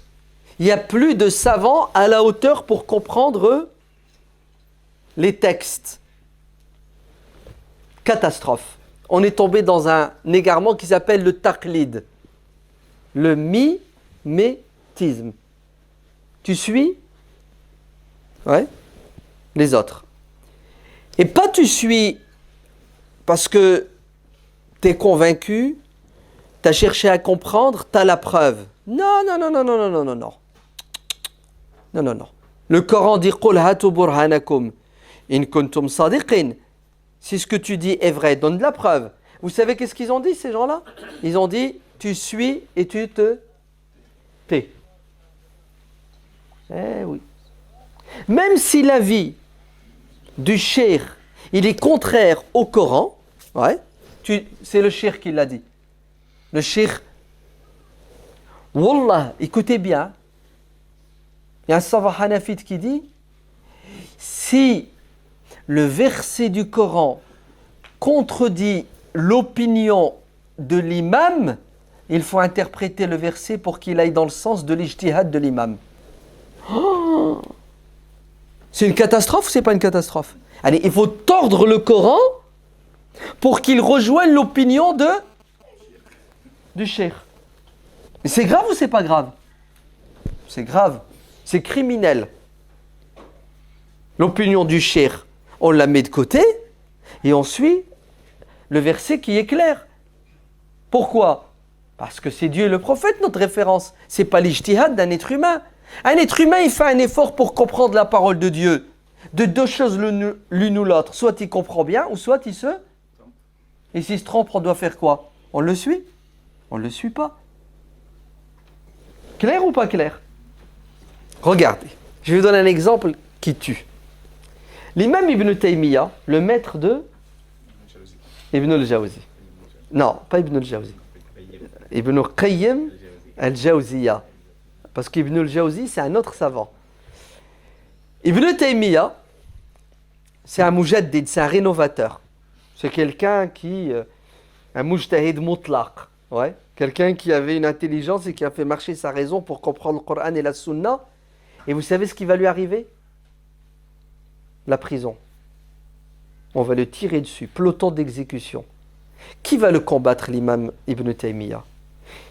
Il n'y a plus de savants à la hauteur pour comprendre les textes. Catastrophe. On est tombé dans un égarement qui s'appelle le taqlid. Le mimétisme. Tu suis? Ouais. Les autres. Et pas tu suis parce que tu es convaincu, tu as cherché à comprendre, tu as la preuve. Non, non, non, non, non, non, non, non, non. Non, non, non. Le Coran dit « Qul hatu burhanakum in kuntum sadiqin ». Si ce que tu dis est vrai, donne de la preuve. Vous savez qu'est-ce qu'ils ont dit, ces gens-là? Ils ont dit « Tu suis et tu te tais ». Eh oui. Même si l'avis du cheikh, il est contraire au Coran, ouais, c'est le cheikh qui l'a dit. Le cheikh, Wallah, écoutez bien, il y a un savant hanafite qui dit, si le verset du Coran contredit l'opinion de l'imam, il faut interpréter le verset pour qu'il aille dans le sens de l'ijtihad de l'imam. Oh, c'est une catastrophe ou c'est pas une catastrophe? Allez, il faut tordre le Coran pour qu'il rejoigne l'opinion du cheikh. C'est grave ou c'est pas grave? C'est grave. C'est criminel. L'opinion du cheikh, on la met de côté et on suit le verset qui est clair. Pourquoi? Parce que c'est Dieu et le prophète notre référence. C'est pas l'ijtihad d'un être humain. Un être humain, il fait un effort pour comprendre la parole de Dieu. De deux choses l'une ou l'autre. Soit il comprend bien, ou soit il se... Et s'il se trompe, on doit faire quoi? On le suit? On ne le suit pas. Clair ou pas clair? Regardez, je vais vous donner un exemple qui tue. L'imam Ibn Taymiyyah, le maître de Ibn al-Jawzi. Non, pas Ibn al-Jawzi. Ibn Qayyim al-Jawziyya. Parce qu'Ibn al-Jawzi, c'est un autre savant. Ibn Taymiyyah, c'est un mujaddid, c'est un rénovateur. C'est quelqu'un qui... un mujtahid mutlaq. Ouais. Quelqu'un qui avait une intelligence et qui a fait marcher sa raison pour comprendre le Coran et la Sunna. Et vous savez ce qui va lui arriver? La prison. On va le tirer dessus, peloton d'exécution. Qui va le combattre, l'imam Ibn Taymiyyah?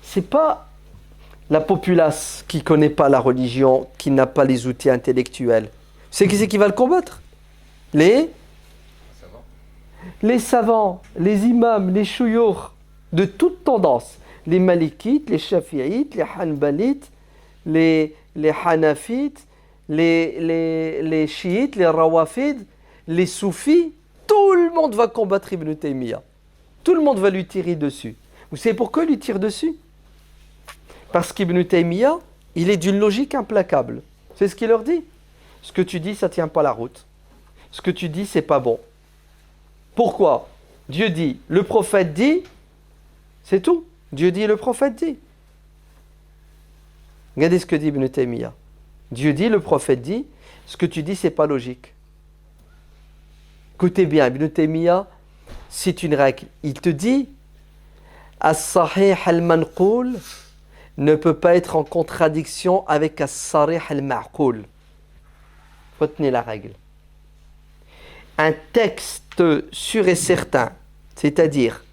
C'est pas la populace qui ne connaît pas la religion, qui n'a pas les outils intellectuels. C'est qui c'est qui va le combattre? Les savants, les imams, les chouyours de toute tendance. Les malikites, les shafi'ites, les hanbalites, les hanafites, les chiites, les rawafides, les soufis. Tout le monde va combattre Ibn Taymiyyah. Tout le monde va lui tirer dessus. Vous savez pourquoi il lui tire dessus? Parce qu'Ibn Taymiyyah, il est d'une logique implacable. C'est ce qu'il leur dit. Ce que tu dis, ça ne tient pas la route. Ce que tu dis, c'est pas bon. Pourquoi? Dieu dit, le prophète dit, c'est tout. Dieu dit, le prophète dit. Regardez ce que dit Ibn Taymiyyah. Dieu dit, le prophète dit, ce que tu dis, c'est pas logique. Écoutez bien, Ibn Taymiyyah, c'est une règle. Il te dit, as-sahih al-manqoul ne peut pas être en contradiction avec as-sarih al-ma'qoul. Retenez la règle. Un texte sûr et certain, c'est-à-dire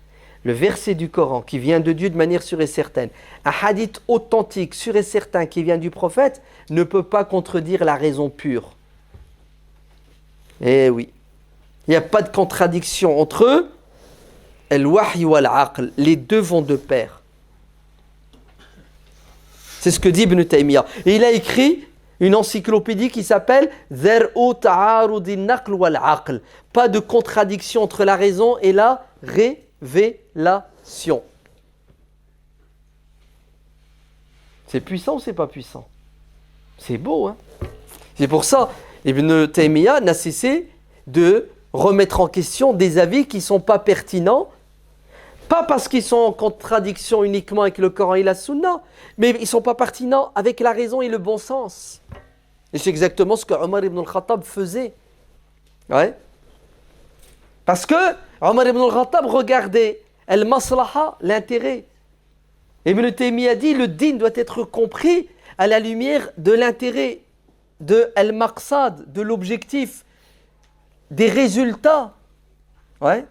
le verset du Coran qui vient de Dieu de manière sûre et certaine, un hadith authentique, sûr et certain qui vient du prophète, ne peut pas contredire la raison pure. Eh oui, il n'y a pas de contradiction entre eux. Al-wahy wal-aql, les deux vont de pair. C'est ce que dit Ibn Taymiyyah. Et il a écrit une encyclopédie qui s'appelle Zar'u Ta'arudi Naql wal Aql. Pas de contradiction entre la raison et la révélation. C'est puissant ou c'est pas puissant? C'est beau, hein? C'est pour ça, Ibn Taymiyyah n'a cessé de remettre en question des avis qui ne sont pas pertinents, pas parce qu'ils sont en contradiction uniquement avec le Coran et la Sunna, mais ils ne sont pas pertinents avec la raison et le bon sens. Et c'est exactement ce que Omar ibn al-Khattab faisait. Ouais. Parce que Omar ibn al-Khattab regardait al-maslaha, l'intérêt. Ibn Taymiyyah dit le din doit être compris à la lumière de l'intérêt, de al-maqsad, de l'objectif, des résultats. Ouais.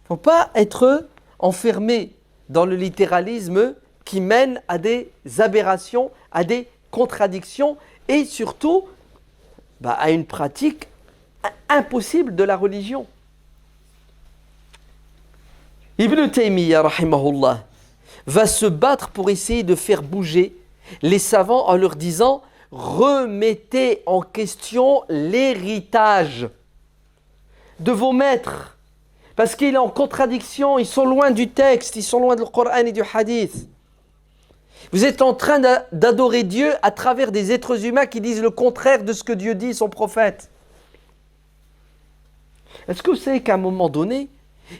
Faut pas être enfermé dans le littéralisme qui mène à des aberrations, à des contradictions et surtout à une pratique impossible de la religion. Ibn Taymiyyah, rahimahullah, va se battre pour essayer de faire bouger les savants en leur disant « Remettez en question l'héritage de vos maîtres. Parce qu'il est en contradiction, ils sont loin du texte, ils sont loin du Coran et du Hadith. Vous êtes en train d'adorer Dieu à travers des êtres humains qui disent le contraire de ce que Dieu dit, son prophète. » Est-ce que vous savez qu'à un moment donné,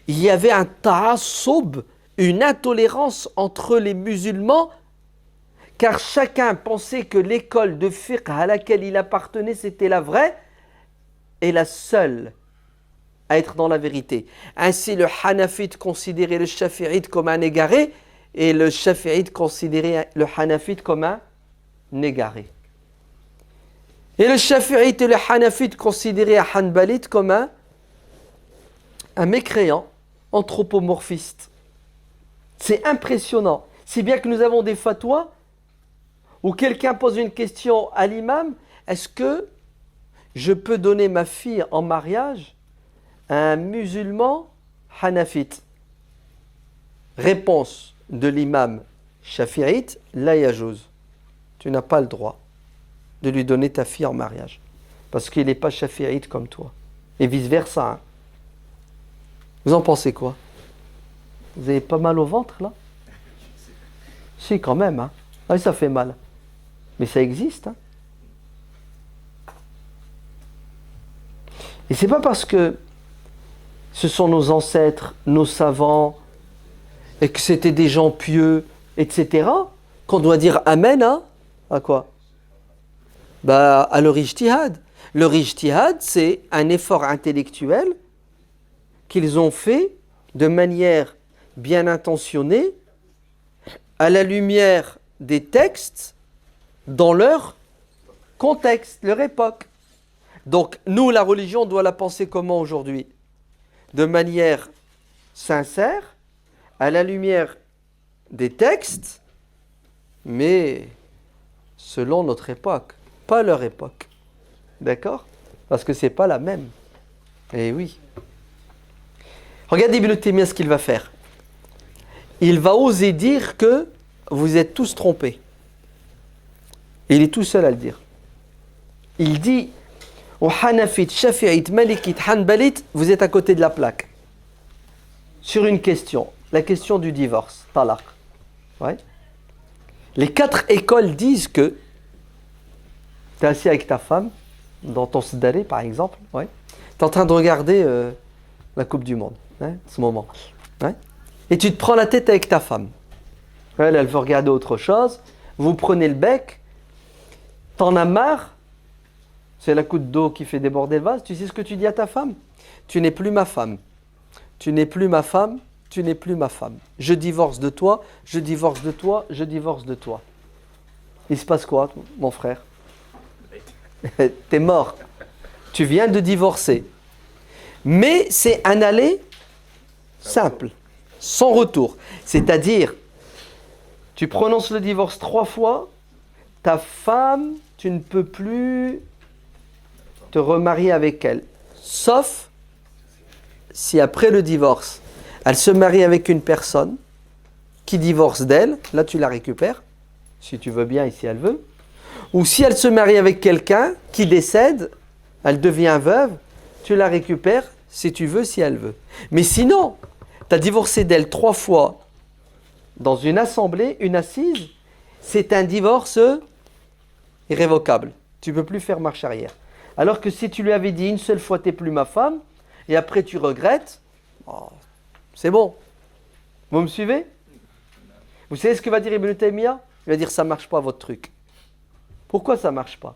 il y avait un ta'assoub, une intolérance entre les musulmans, car chacun pensait que l'école de fiqh à laquelle il appartenait, c'était la vraie et la seule à être dans la vérité. Ainsi, le Hanafite considérait le Shafi'ite comme un égaré et le Shafi'ite considérait le Hanafite comme un égaré. Et le Shafi'ite et le Hanafite considéraient un Hanbalite comme un mécréant, anthropomorphiste. C'est impressionnant. Si bien que nous avons des fatwas où quelqu'un pose une question à l'imam, est-ce que je peux donner ma fille en mariage à un musulman hanafite? Réponse de l'imam shafi'ite, la yajouz. Tu n'as pas le droit de lui donner ta fille en mariage parce qu'il n'est pas shafi'ite comme toi. Et vice-versa. Hein. Vous en pensez quoi? Vous avez pas mal au ventre là? Si, quand même. Hein. Ah, ça fait mal. Mais ça existe. Hein. Et c'est pas parce que ce sont nos ancêtres, nos savants, et que c'était des gens pieux, etc., qu'on doit dire Amen à quoi? À leur ijtihad. Leur ijtihad, c'est un effort intellectuel qu'ils ont fait de manière bien intentionnée, à la lumière des textes, dans leur contexte, leur époque. Donc, nous, la religion, on doit la penser comment aujourd'hui? De manière sincère, à la lumière des textes, mais selon notre époque, pas leur époque. D'accord? Parce que c'est pas la même. Eh oui. Regardez Ibn Taymiyyah ce qu'il va faire. Il va oser dire que vous êtes tous trompés. Il est tout seul à le dire. Il dit aux Hanafites, Shafi'ites, Malikites, Hanbalites, vous êtes à côté de la plaque. Sur une question, la question du divorce, talaq. Ouais. Les 4 écoles disent que tu es assis avec ta femme, dans ton sédaré par exemple, ouais. Tu es en train de regarder la Coupe du Monde, hein, en ce moment. Ouais. Et tu te prends la tête avec ta femme. Elle veut regarder autre chose. Vous prenez le bec, t'en as marre, c'est la goutte d'eau qui fait déborder le vase. Tu sais ce que tu dis à ta femme? Tu n'es plus ma femme. Tu n'es plus ma femme. Tu n'es plus ma femme. Je divorce de toi, je divorce de toi, je divorce de toi. Il se passe quoi, mon frère? T'es mort. Tu viens de divorcer. Mais c'est un aller simple, sans retour. C'est-à-dire, tu prononces le divorce 3 fois, ta femme, tu ne peux plus te remarier avec elle. Sauf si après le divorce, elle se marie avec une personne qui divorce d'elle, là tu la récupères, si tu veux bien et si elle veut. Ou si elle se marie avec quelqu'un qui décède, elle devient veuve, tu la récupères si tu veux, si elle veut. Mais sinon, tu as divorcé d'elle 3 fois dans une assemblée, une assise, c'est un divorce irrévocable. Tu ne peux plus faire marche arrière. Alors que si tu lui avais dit une seule fois, tu n'es plus ma femme, et après tu regrettes, oh, c'est bon. Vous me suivez? Vous savez ce que va dire Ibn Taymiyyah? Il va dire ça ne marche pas votre truc. Pourquoi ça ne marche pas?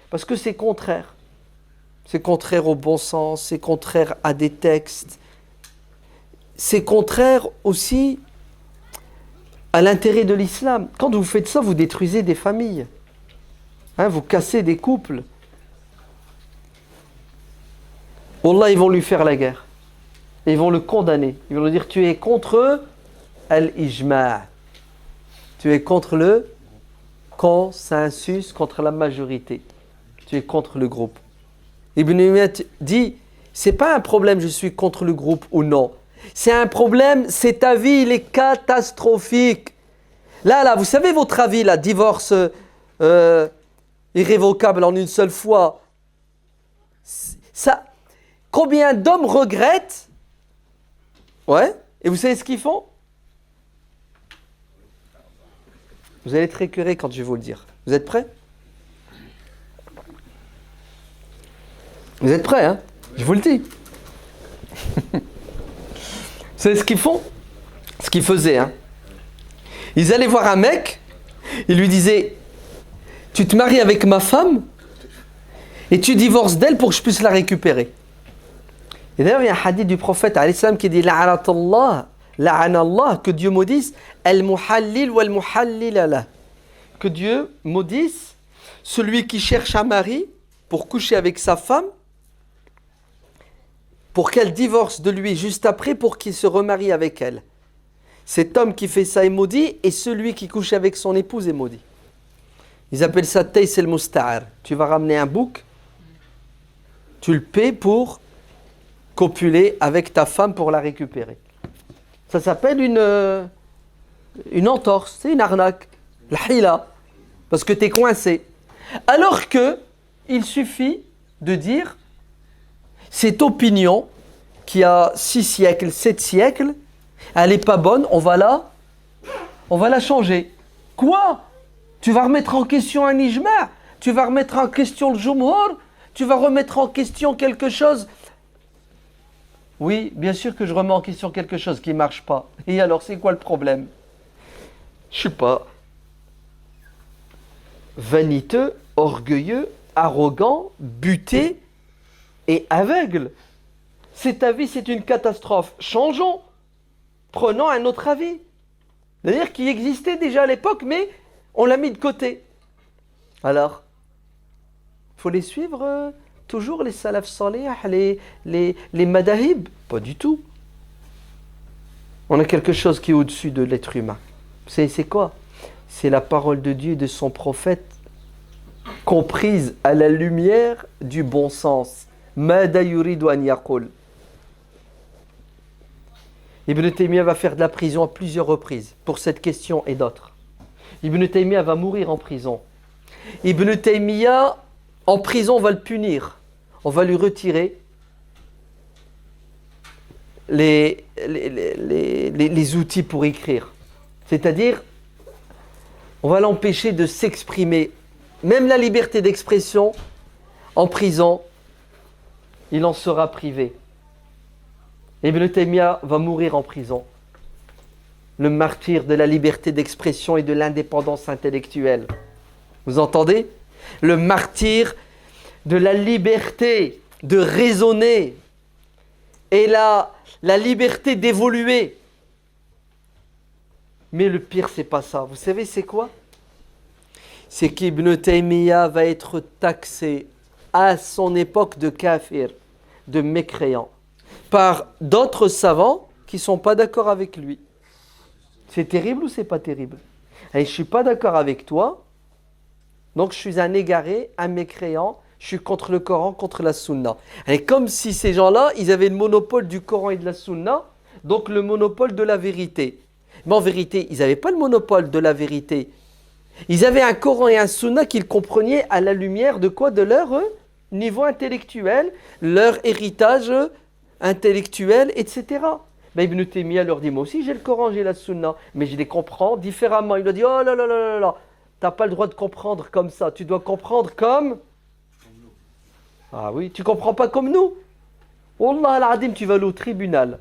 Parce que c'est contraire. C'est contraire au bon sens, c'est contraire à des textes. C'est contraire aussi à l'intérêt de l'islam. Quand vous faites ça, vous détruisez des familles. Hein, vous cassez des couples. Wallah, ils vont lui faire la guerre. Ils vont le condamner. Ils vont lui dire, tu es contre al-ijma'. Tu es contre le consensus, contre la majorité. Tu es contre le groupe. Ibn Taymiyyah dit, c'est pas un problème, je suis contre le groupe ou non. C'est un problème, cet avis, il est catastrophique. Là, vous savez votre avis, là, divorce irrévocable en une seule fois. Ça, combien d'hommes regrettent? Ouais. Et vous savez ce qu'ils font? Vous allez être écœurés quand je vais vous le dire. Vous êtes prêts? Vous êtes prêts, hein? Je vous le dis. Vous savez ce qu'ils font? Ce qu'ils faisaient, hein? Ils allaient voir un mec, ils lui disaient, tu te maries avec ma femme et tu divorces d'elle pour que je puisse la récupérer. Et d'ailleurs, il y a un hadith du prophète alayhi salam qui dit la'anallah, que Dieu maudisse al-muhallil wal-muhallil lah. Que Dieu maudisse celui qui cherche un mari pour coucher avec sa femme, pour qu'elle divorce de lui juste après pour qu'il se remarie avec elle. Cet homme qui fait ça est maudit et celui qui couche avec son épouse est maudit. Ils appellent ça tays el-musta'ar. Tu vas ramener un bouc, tu le paies pour copuler avec ta femme pour la récupérer. Ça s'appelle une entorse, c'est une arnaque, la hila, parce que tu es coincé. Alors que il suffit de dire cette opinion qui a 6 siècles, 7 siècles, elle n'est pas bonne, on va la changer. Quoi? Tu vas remettre en question un ijma'? Tu vas remettre en question le jumhur? Tu vas remettre en question quelque chose? Oui, bien sûr que je remets en question quelque chose qui ne marche pas. Et alors, c'est quoi le problème? Je ne suis pas vaniteux, orgueilleux, arrogant, buté et aveugle. Cet avis, c'est une catastrophe. Changeons. Prenons un autre avis. C'est-à-dire qui existait déjà à l'époque, mais on l'a mis de côté. Alors, il faut les suivre toujours, les salaf salih, les madahib? Pas du tout. On a quelque chose qui est au-dessus de l'être humain. C'est quoi? C'est la parole de Dieu et de son prophète, comprise à la lumière du bon sens. Mada yuridu an yaqul. Ibn Taymiyyah va faire de la prison à plusieurs reprises pour cette question et d'autres. Ibn Taymiyyah va mourir en prison. Ibn Taymiyyah, en prison, on va le punir. On va lui retirer les outils pour écrire. C'est-à-dire, on va l'empêcher de s'exprimer. Même la liberté d'expression, en prison, il en sera privé. Ibn Taymiyyah va mourir en prison. Le martyr de la liberté d'expression et de l'indépendance intellectuelle. Vous entendez? Le martyr de la liberté de raisonner et la liberté d'évoluer. Mais le pire, c'est pas ça. Vous savez, c'est quoi? C'est qu'Ibn Taymiyyah va être taxé à son époque de kafir, de mécréant, par d'autres savants qui ne sont pas d'accord avec lui. C'est terrible ou c'est pas terrible? Et je ne suis pas d'accord avec toi, donc je suis un égaré, un mécréant, je suis contre le Coran, contre la Sunna. Et comme si ces gens-là, ils avaient le monopole du Coran et de la Sunna, donc le monopole de la vérité. Mais en vérité, ils n'avaient pas le monopole de la vérité. Ils avaient un Coran et un Sunna qu'ils comprenaient à la lumière de quoi? De leur niveau intellectuel, leur héritage intellectuel, etc. Ben Ibn Taymiyyah leur dit, moi aussi j'ai le Coran, j'ai la Sunna, mais je les comprends différemment. Il leur dit, oh là là là là là, t'as pas le droit de comprendre comme ça, tu dois comprendre comme... Ah oui, tu comprends pas comme nous. Wallah al-Adim, tu vas aller au tribunal.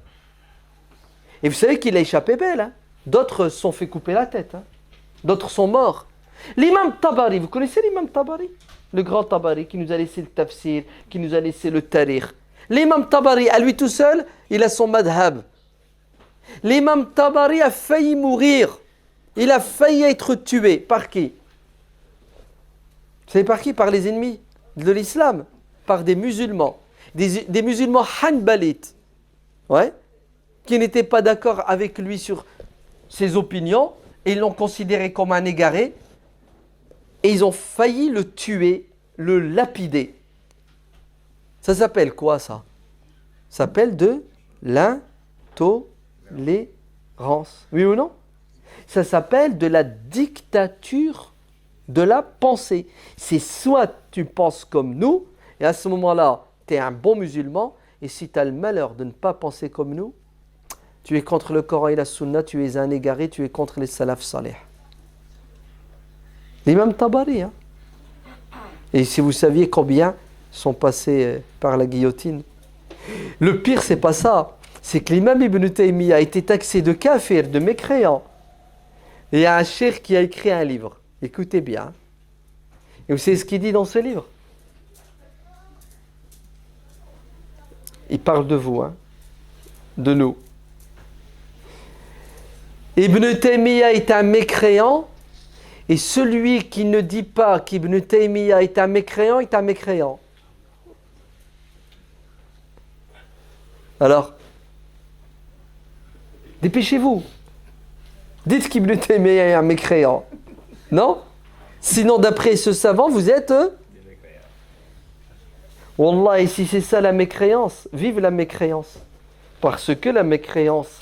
Et vous savez qu'il a échappé belle. Hein? D'autres se sont fait couper la tête. Hein? D'autres sont morts. L'imam Tabari, vous connaissez l'imam Tabari? Le grand Tabari qui nous a laissé le tafsir, qui nous a laissé le tarikh. L'imam Tabari, à lui tout seul, il a son madhab. L'imam Tabari a failli mourir. Il a failli être tué. Par qui? Vous savez par qui? Par les ennemis de l'islam. Par des musulmans. Des musulmans hanbalites. Ouais. Qui n'étaient pas d'accord avec lui sur ses opinions. Et ils l'ont considéré comme un égaré. Et ils ont failli le tuer, le lapider. Ça s'appelle quoi ça? Ça s'appelle de l'intolérance. Oui ou non? Ça s'appelle de la dictature de la pensée. C'est soit tu penses comme nous, et à ce moment-là, tu es un bon musulman, et si tu as le malheur de ne pas penser comme nous, tu es contre le Coran et la Sunna, tu es un égaré, tu es contre les salaf salih. L'imam Tabari. Hein. Et si vous saviez combien sont passés par la guillotine. Le pire, c'est pas ça. C'est que l'imam Ibn Taymiyyah a été taxé de kafir, de mécréant. Et il y a un cheikh qui a écrit un livre. Écoutez bien. Et vous savez ce qu'il dit dans ce livre? Il parle de vous, hein, de nous. Ibn Taymiyyah est un mécréant. Et celui qui ne dit pas qu'Ibn Taymiyyah est un mécréant, est un mécréant. Alors, dépêchez-vous. Dites qu'Ibn Taymiyyah est un mécréant. Non? Sinon, d'après ce savant, vous êtes... Wallah, et si c'est ça la mécréance, vive la mécréance. Parce que la mécréance,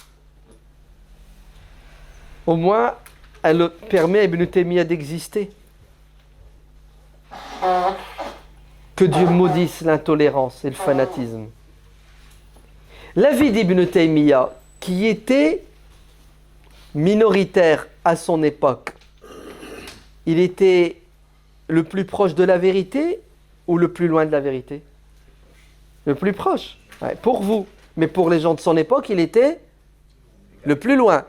au moins... elle permet à Ibn Taymiyyah d'exister. Que Dieu maudisse l'intolérance et le fanatisme. La vie d'Ibn Taymiyyah, qui était minoritaire à son époque, il était le plus proche de la vérité ou le plus loin de la vérité? Le plus proche, ouais, pour vous. Mais pour les gens de son époque, il était le plus loin.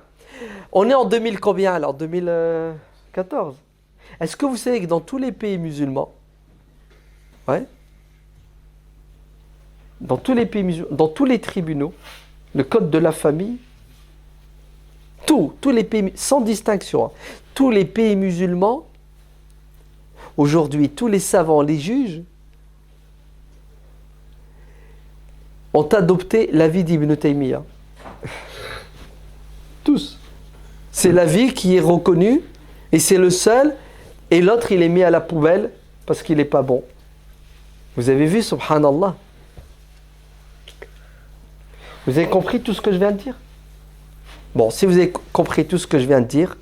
On est en 2000 combien alors? 2014. Est-ce que vous savez que dans tous les pays musulmans, ouais, dans tous les pays musulmans, dans tous les tribunaux, le code de la famille, tous les pays, sans distinction, hein, tous les pays musulmans, aujourd'hui, tous les savants, les juges, ont adopté l'avis d'Ibn Taymiyyah. Tous. C'est l'avis qui est reconnu et c'est le seul, et l'autre il est mis à la poubelle parce qu'il n'est pas bon. Vous avez vu, subhanallah? Vous avez compris tout ce que je viens de dire? Bon, si vous avez compris tout ce que je viens de dire,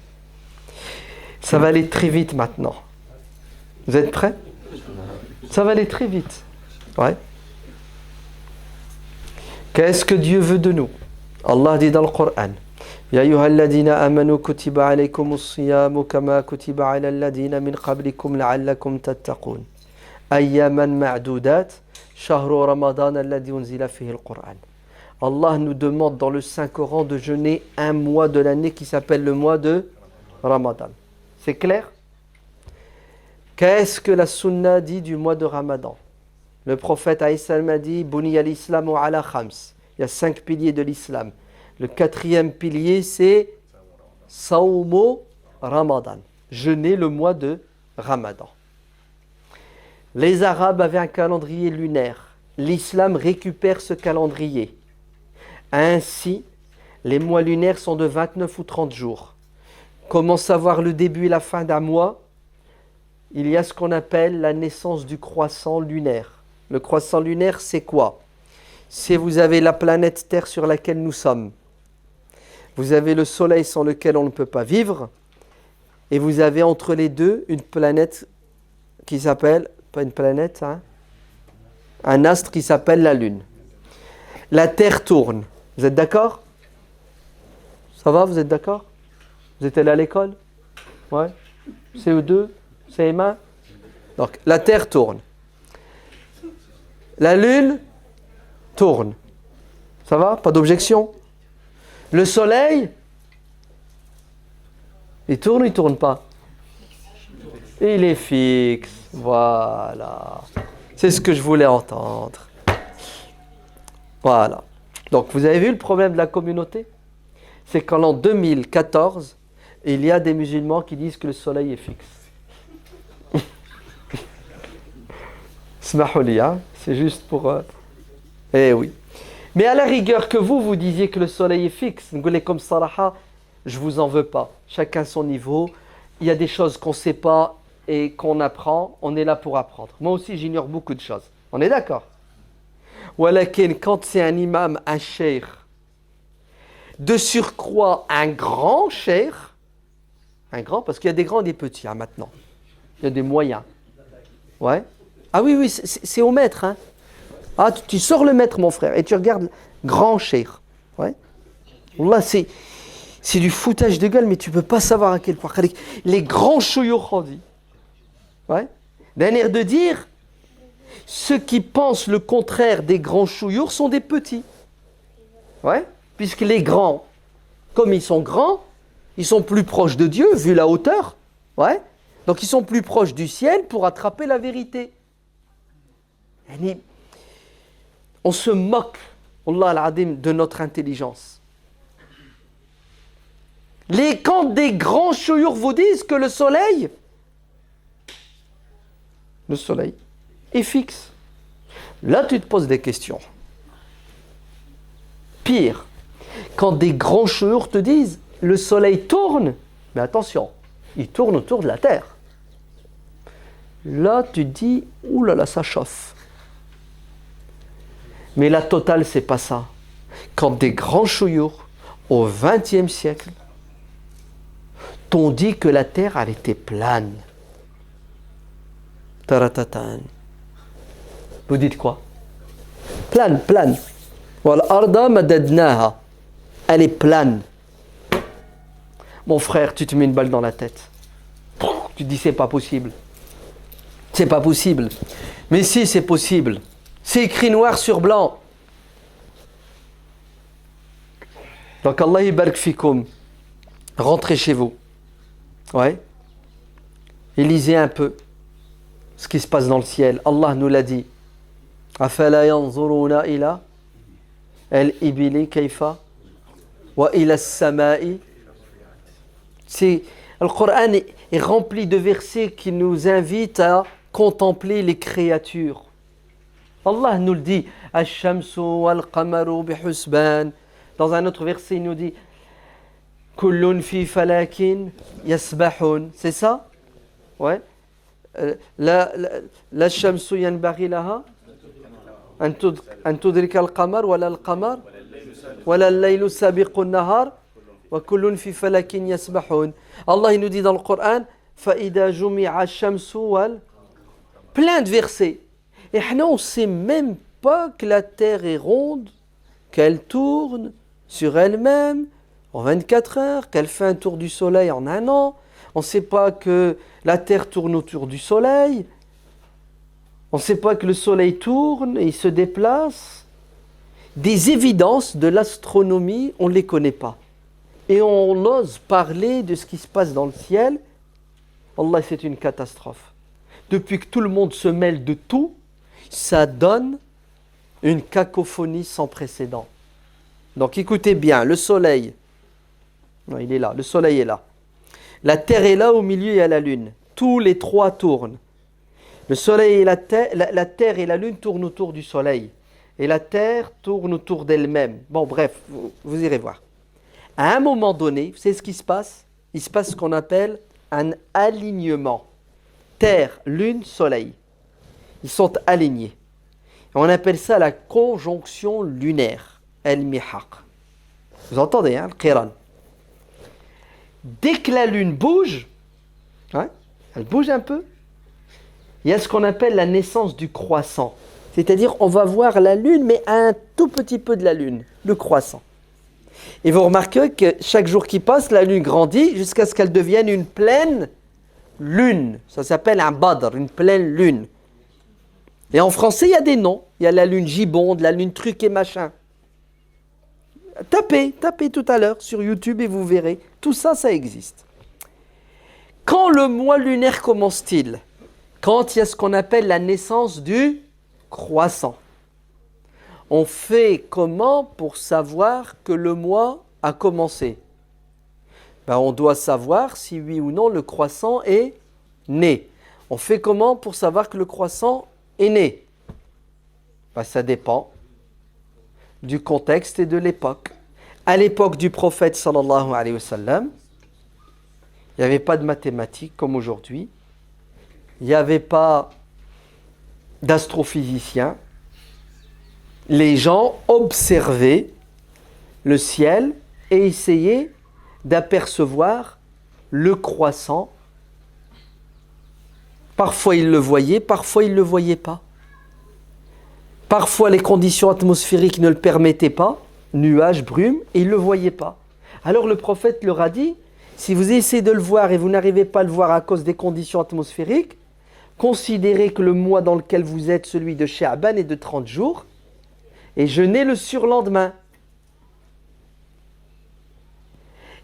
ça va aller très vite maintenant. Vous êtes prêts? Ça va aller très vite. Ouais. Qu'est-ce que Dieu veut de nous? Allah dit dans le Coran: Ya ayyuhalladhina amanu kutiba alaykumus siyamu kama kutiba ala alladhina min qablikum la'allakum tattaqun. Ayyaman ma'dudat, shahru ramadan alladhi unzila fihi al-Qur'an. Allah nous demande dans le Saint-Coran de jeûner un mois de l'année qui s'appelle le mois de Ramadan. C'est clair? Qu'est-ce que la sunna dit du mois de Ramadan? Le prophète Aïssal m'a dit: Buniya al-islamu ala khams. Il y a 5 piliers de l'islam. Le 4e pilier, c'est Sawmu Ramadan. Jeûner le mois de Ramadan. Les Arabes avaient un calendrier lunaire. L'islam récupère ce calendrier. Ainsi, les mois lunaires sont de 29 ou 30 jours. Comment savoir le début et la fin d'un mois? Il y a ce qu'on appelle la naissance du croissant lunaire. Le croissant lunaire, c'est quoi? C'est vous avez la planète Terre sur laquelle nous sommes. Vous avez le soleil sans lequel on ne peut pas vivre. Et vous avez entre les deux une planète qui s'appelle, pas une planète, hein, un astre qui s'appelle la Lune. La Terre tourne. Vous êtes d'accord? Ça va, vous êtes d'accord? Vous êtes allé à l'école? Ouais. CE2? CM1? Donc, la Terre tourne. La Lune tourne. Ça va? Pas d'objection? Le Soleil, il tourne pas? Il est fixe. Voilà. C'est ce que je voulais entendre. Voilà. Donc, vous avez vu le problème de la communauté? C'est qu'en l'an 2014, il y a des musulmans qui disent que le soleil est fixe. Smahouli, hein? C'est juste pour... Eh oui. Mais à la rigueur que vous disiez que le soleil est fixe, comme Saraha, je vous en veux pas. Chacun son niveau. Il y a des choses qu'on ne sait pas et qu'on apprend. On est là pour apprendre. Moi aussi, j'ignore beaucoup de choses. On est d'accord? Walakin, quand c'est un imam, un cheikh, de surcroît un grand cheikh, un grand, parce qu'il y a des grands et des petits hein, maintenant. Il y a des moyens. Ouais. Ah oui, c'est au maître. Hein. Ah, tu sors le maître, mon frère, et tu regardes grand cheikh. Ouais. Là, c'est du foutage de gueule, mais tu ne peux pas savoir à quel point. Les grands chouyours, on dit. Ouais. D'un air de dire, ceux qui pensent le contraire des grands chouyours sont des petits. Ouais. Puisque les grands, comme ils sont grands, ils sont plus proches de Dieu, vu la hauteur. Ouais. Donc ils sont plus proches du ciel pour attraper la vérité. On se moque, Allah al-Adim, de notre intelligence. Quand des grands chouyours vous disent que le soleil est fixe. Là, tu te poses des questions. Pire, quand des grands chouyours te disent le soleil tourne, mais attention, il tourne autour de la Terre. Là, tu te dis, oulala, ça chauffe. Mais la totale, c'est pas ça. Quand des grands chouyours, au XXe siècle, t'ont dit que la Terre, elle était plane. Taratatan. Vous dites quoi? Plane. Wal arda madadnaha. Elle est plane. Mon frère, tu te mets une balle dans la tête. Tu te dis, c'est pas possible. C'est pas possible. Mais si, c'est possible. C'est écrit noir sur blanc. Donc Allah yibarak fikoum. Rentrez chez vous. Ouais. Et lisez un peu ce qui se passe dans le ciel. Allah nous l'a dit. Afala yanzuruna ila al-ibili kayfa wa ila as-sama'i. Le Coran est rempli de versets qui nous invitent à contempler les créatures. Allah nous le dit. Ash-shamsu wal-qamaru bihusban. Dans un autre verset, il nous dit Kullun fi falakin yasbahun. C'est ça? Ouais. La shamsu yanbaghi laha an tudrika al-qamar wala al-qamar wala al-laylu sabiqu an-nahar wa kullun fi falakin yasbahun. Allah il nous dit dans le Coran fa idha jumi'a ash-shamsu wal, plein de versets. Et on ne sait même pas que la terre est ronde, qu'elle tourne sur elle-même en 24 heures, qu'elle fait un tour du soleil en un an. On ne sait pas que la terre tourne autour du soleil. On ne sait pas que le soleil tourne et il se déplace. Des évidences de l'astronomie, on ne les connaît pas. Et on ose parler de ce qui se passe dans le ciel. Allah, c'est une catastrophe. Depuis que tout le monde se mêle de tout, ça donne une cacophonie sans précédent. Donc écoutez bien, le soleil, non, il est là, le soleil est là. La terre est là, au milieu il y a la lune. Tous les trois tournent. Le soleil et la terre et la lune tournent autour du soleil. Et la terre tourne autour d'elle-même. Bon bref, vous irez voir. À un moment donné, vous savez ce qui se passe? Il se passe ce qu'on appelle un alignement. Terre, lune, soleil. Ils sont alignés. On appelle ça la conjonction lunaire. Al-Mihaq. Vous entendez, hein, le Qiran. Dès que la lune bouge, Ouais, elle bouge un peu. Il y a ce qu'on appelle la naissance du croissant. C'est-à-dire, on va voir la lune, mais un tout petit peu de la lune, le croissant. Et vous remarquerez que chaque jour qui passe, la lune grandit jusqu'à ce qu'elle devienne une pleine lune. Ça s'appelle un badr, une pleine lune. Et en français, il y a des noms. Il y a la lune gibonde, la lune truc et machin. Tapez tout à l'heure sur YouTube et vous verrez. Tout ça, ça existe. Quand le mois lunaire commence-t-il? Quand il y a ce qu'on appelle la naissance du croissant. On fait comment pour savoir que le mois a commencé? On doit savoir si oui ou non le croissant est né. On fait comment pour savoir que le croissant est né? Ça dépend du contexte et de l'époque. À l'époque du prophète sallallahu alayhi wa sallam, il n'y avait pas de mathématiques comme aujourd'hui. Il n'y avait pas d'astrophysiciens. Les gens observaient le ciel et essayaient d'apercevoir le croissant. Parfois ils le voyaient, parfois ils ne le voyaient pas. Parfois les conditions atmosphériques ne le permettaient pas, nuages, brumes, et ils ne le voyaient pas. Alors le prophète leur a dit, si vous essayez de le voir et vous n'arrivez pas à le voir à cause des conditions atmosphériques, considérez que le mois dans lequel vous êtes, celui de Sha'ban, est de 30 jours, et jeûnez le surlendemain.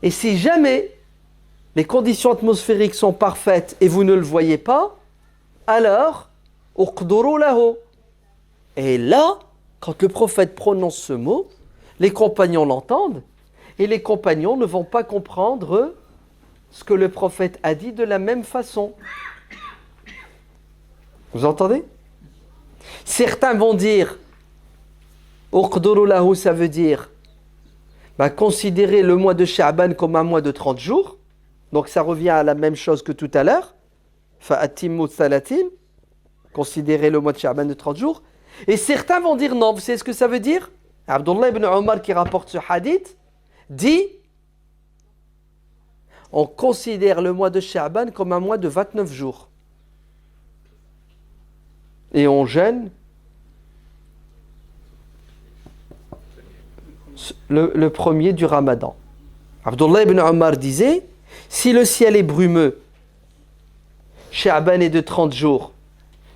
Et si jamais les conditions atmosphériques sont parfaites et vous ne le voyez pas, alors, uqduru lahu. Et là, quand le prophète prononce ce mot, les compagnons l'entendent, et les compagnons ne vont pas comprendre ce que le prophète a dit de la même façon. Vous entendez? Certains vont dire, uqduru lahu, ça veut dire, considérer le mois de Sha'ban comme un mois de 30 jours. Donc ça revient à la même chose que tout à l'heure. Fa'atimmu thalatin. Considérer le mois de Sha'ban de 30 jours. Et certains vont dire non. Vous savez ce que ça veut dire? Abdullah ibn Omar qui rapporte ce hadith dit, on considère le mois de Sha'ban comme un mois de 29 jours. Et on jeûne le premier du Ramadan. Abdullah ibn Omar disait, si le ciel est brumeux, Sha'ban est de 30 jours,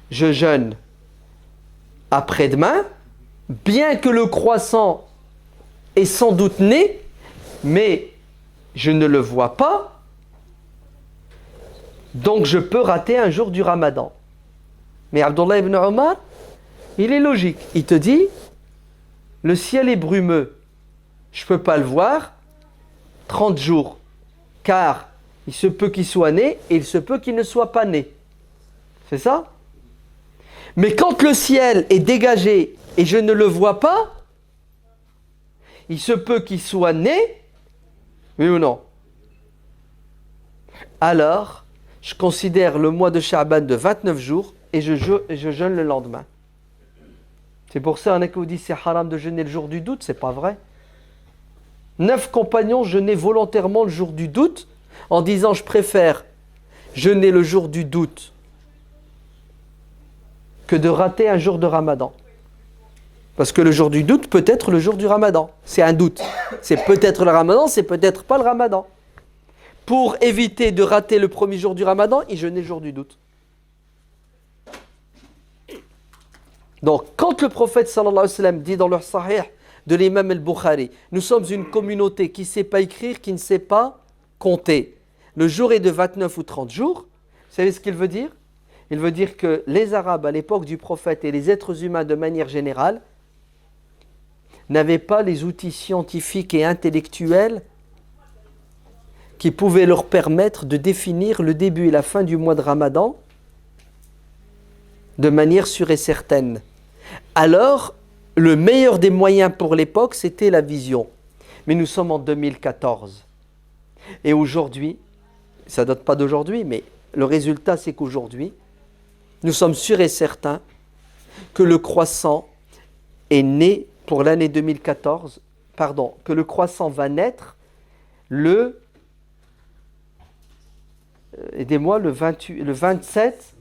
je jeûne après-demain, bien que le croissant est sans doute né, mais je ne le vois pas, donc je peux rater un jour du Ramadan. Mais Abdullah ibn Omar, il est logique. Il te dit, le ciel est brumeux, je ne peux pas le voir, 30 jours, car il se peut qu'il soit né et il se peut qu'il ne soit pas né. C'est ça? Mais quand le ciel est dégagé et je ne le vois pas, il se peut qu'il soit né, oui ou non? Alors, je considère le mois de Sha'ban de 29 jours et je jeûne le lendemain. C'est pour ça, on a qui vous dit c'est haram de jeûner le jour du doute, c'est pas vrai. 9 compagnons jeûnaient volontairement le jour du doute en disant je préfère jeûner le jour du doute que de rater un jour de Ramadan. Parce que le jour du doute peut être le jour du Ramadan. C'est un doute. C'est peut-être le Ramadan, c'est peut-être pas le Ramadan. Pour éviter de rater le premier jour du Ramadan, ils jeûnaient le jour du doute. Donc, quand le prophète sallallahu alayhi wa sallam dit dans le Sahih de l'imam al-Bukhari, nous sommes une communauté qui ne sait pas écrire, qui ne sait pas compter. Le jour est de 29 ou 30 jours. Vous savez ce qu'il veut dire? Il veut dire que les Arabes à l'époque du prophète et les êtres humains de manière générale n'avaient pas les outils scientifiques et intellectuels qui pouvaient leur permettre de définir le début et la fin du mois de Ramadan de manière sûre et certaine. Alors, le meilleur des moyens pour l'époque, c'était la vision. Mais nous sommes en 2014. Et aujourd'hui, ça ne date pas d'aujourd'hui, mais le résultat, c'est qu'aujourd'hui, nous sommes sûrs et certains que le croissant est né pour l'année 2014, que le croissant va naître le aidez-moi, le 28, le 27,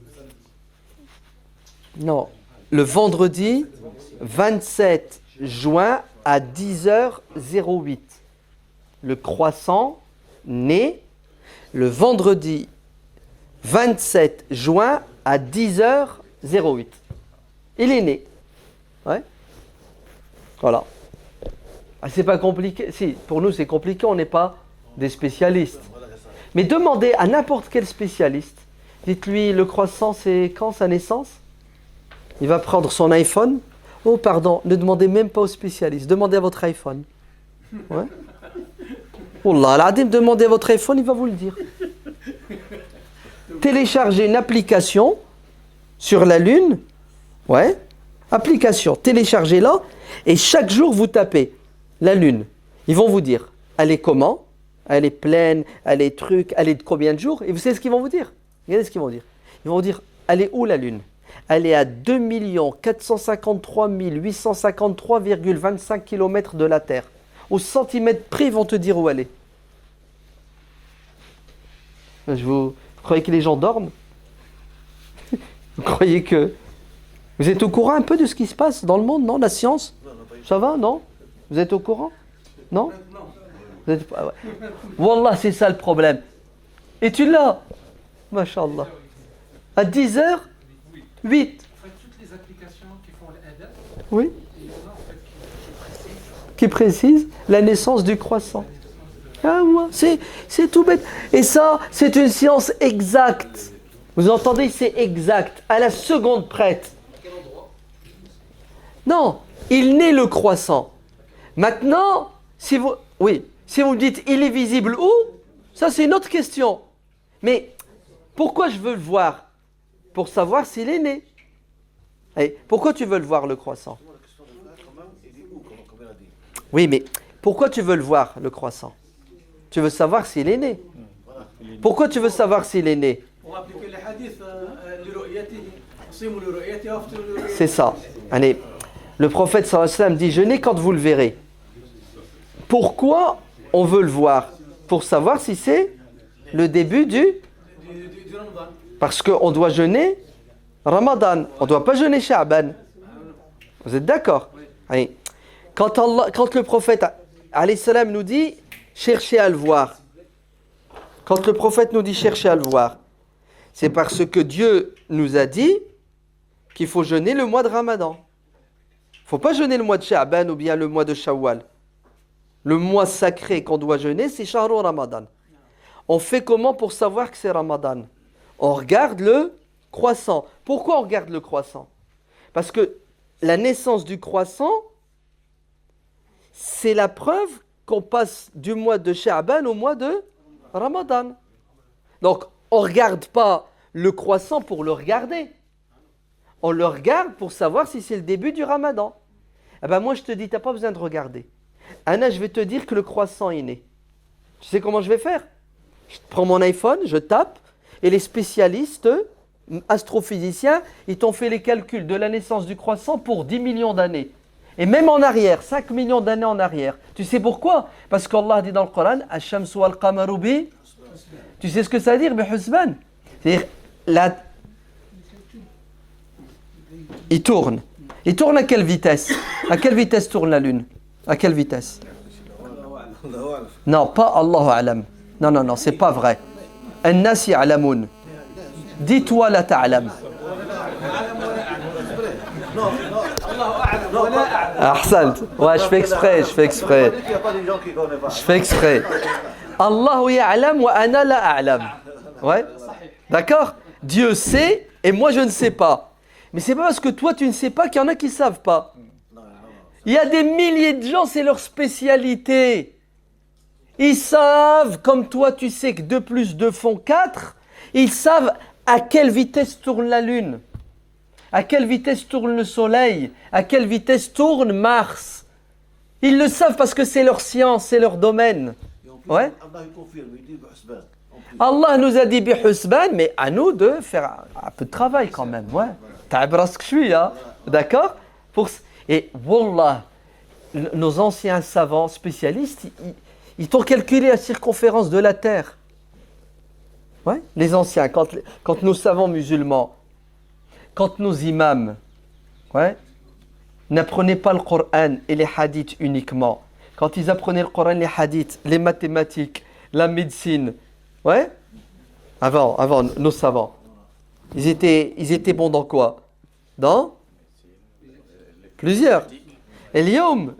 non, le vendredi 27 juin à 10h08. Le croissant naît le vendredi 27 juin à 10h08. Il est né. Ouais. Voilà. Ah, c'est pas compliqué. Si, pour nous c'est compliqué, on n'est pas des spécialistes. Mais demandez à n'importe quel spécialiste. Dites-lui, le croissant c'est quand sa naissance? Il va prendre son iPhone. Oh pardon, ne demandez même pas aux spécialistes. Demandez à votre iPhone. Ouais. Wallah, al-Adim, demandez à votre iPhone, il va vous le dire. Téléchargez une application sur la Lune. Ouais. Application, téléchargez-la. Et chaque jour, vous tapez la Lune. Ils vont vous dire, elle est comment? Elle est pleine, elle est truc, elle est de combien de jours? Et vous savez ce qu'ils vont vous dire? Regardez ce qu'ils vont dire. Ils vont vous dire, elle est où la Lune? Elle est à 2 453 853,25 km de la Terre. Au centimètre près, ils vont te dire où elle est. Vous croyez que les gens dorment? Vous croyez que... Vous êtes au courant un peu de ce qui se passe dans le monde, non? La science? Ça va, non? Vous êtes au courant? Non? Vous êtes... ah ouais. Wallah, c'est ça le problème. Et tu l'as? Masha'Allah. À 10h, 8. Toutes les applications qui font l'adab. Oui. Qui précise la naissance du croissant. Ah ouais, c'est tout bête. Et ça, c'est une science exacte. Vous entendez, c'est exact. À la seconde prête. Non, il naît le croissant. Maintenant, si vous me dites, il est visible où? Ça, c'est une autre question. Mais pourquoi je veux le voir? Pour savoir s'il est né. Et pourquoi tu veux le voir, le croissant? Oui, mais pourquoi tu veux le voir, le croissant? Tu veux savoir s'il est né. Pourquoi tu veux savoir s'il est né? C'est ça. Allez, le prophète sallallahu alayhi wa sallam dit, jeûnez quand vous le verrez. Pourquoi on veut le voir? Pour savoir si c'est le début du... Parce qu'on doit jeûner Ramadan. On ne doit pas jeûner Sha'ban. Vous êtes d'accord? Allez. Quand le prophète alayhi salam nous dit cherchez à le voir. Quand le prophète nous dit cherchez à le voir, c'est parce que Dieu nous a dit qu'il faut jeûner le mois de Ramadan. Il ne faut pas jeûner le mois de Sha'ban ou bien le mois de Shawwal. Le mois sacré qu'on doit jeûner, c'est Shahru Ramadan. On fait comment pour savoir que c'est Ramadan? On regarde le croissant. Pourquoi on regarde le croissant? Parce que la naissance du croissant, c'est la preuve qu'on passe du mois de Sha'ban au mois de Ramadan. Donc, on ne regarde pas le croissant pour le regarder. On le regarde pour savoir si c'est le début du Ramadan. Eh ben moi, je te dis, tu n'as pas besoin de regarder. Anna, je vais te dire que le croissant est né. Tu sais comment je vais faire? Je prends mon iPhone, je tape, et les spécialistes, astrophysiciens, ils t'ont fait les calculs de la naissance du croissant pour 10 millions d'années. Et même en arrière, 5 millions d'années en arrière. Tu sais pourquoi? Parce qu'Allah dit dans le Coran, Ash-shamsu wal-qamaru bi. Tu sais ce que ça veut dire, bihusban? C'est-à-dire, il tourne. Il tourne à quelle vitesse? À quelle vitesse tourne la Lune? À quelle vitesse? Non, pas Allahu a'lam. Non, c'est pas vrai. An-nas ya'lamun. Dis-toi la ta'lam. Ahsant. Ouais, je fais exprès. Allahu ya'lam wa ana la a'lam. Ouais. D'accord? Dieu sait et moi je ne sais pas. Mais c'est pas parce que toi tu ne sais pas qu'il y en a qui ne savent pas. Il y a des milliers de gens, c'est leur spécialité. Ils savent, comme toi tu sais que 2 plus 2 font 4, ils savent à quelle vitesse tourne la Lune, à quelle vitesse tourne le Soleil, à quelle vitesse tourne Mars. Ils le savent parce que c'est leur science, c'est leur domaine. Ouais. Allah nous a dit bihusban, mais à nous de faire un peu de travail quand même. Ouais. Ta'abra ce que je suis, hein. D'accord? Et wallah, nos anciens savants spécialistes, ils t'ont calculé la circonférence de la Terre. Ouais, les anciens, quand nos savants musulmans, quand nos imams, ouais, n'apprenaient pas le Coran et les hadiths uniquement, quand ils apprenaient le Coran, les hadiths, les mathématiques, la médecine, ouais, avant nos savants, ils étaient bons dans quoi? Dans plusieurs. Et l'yom,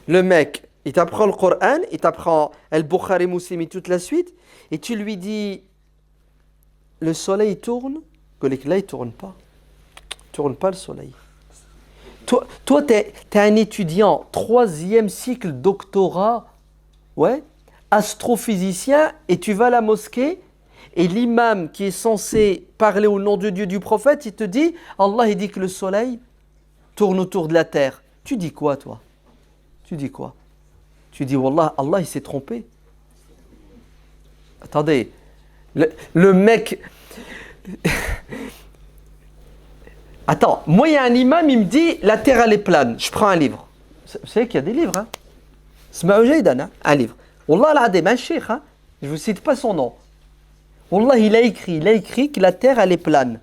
le mec, il t'apprend le Coran, il t'apprend Al-Bukhari, Muslim et toute la suite, et tu lui dis, le soleil tourne, que là il tourne pas. Il tourne pas le soleil. Toi t'es un étudiant, 3e cycle doctorat, ouais, astrophysicien, et tu vas à la mosquée, et l'imam qui est censé parler au nom de Dieu du prophète, il te dit, Allah il dit que le soleil tourne autour de la terre. Tu dis quoi, toi? Tu dis quoi? Tu dis, Wallah, Allah il s'est trompé. Attendez, le mec... Attends, moi il y a un imam, il me dit, la terre elle est plane. Je prends un livre. Vous savez qu'il y a des livres, hein? Sma'u Jaydan, hein? Un livre. Wallah al-Adim, un cheikh, hein? Je ne vous cite pas son nom. Wallah, il a écrit que la terre elle est plane.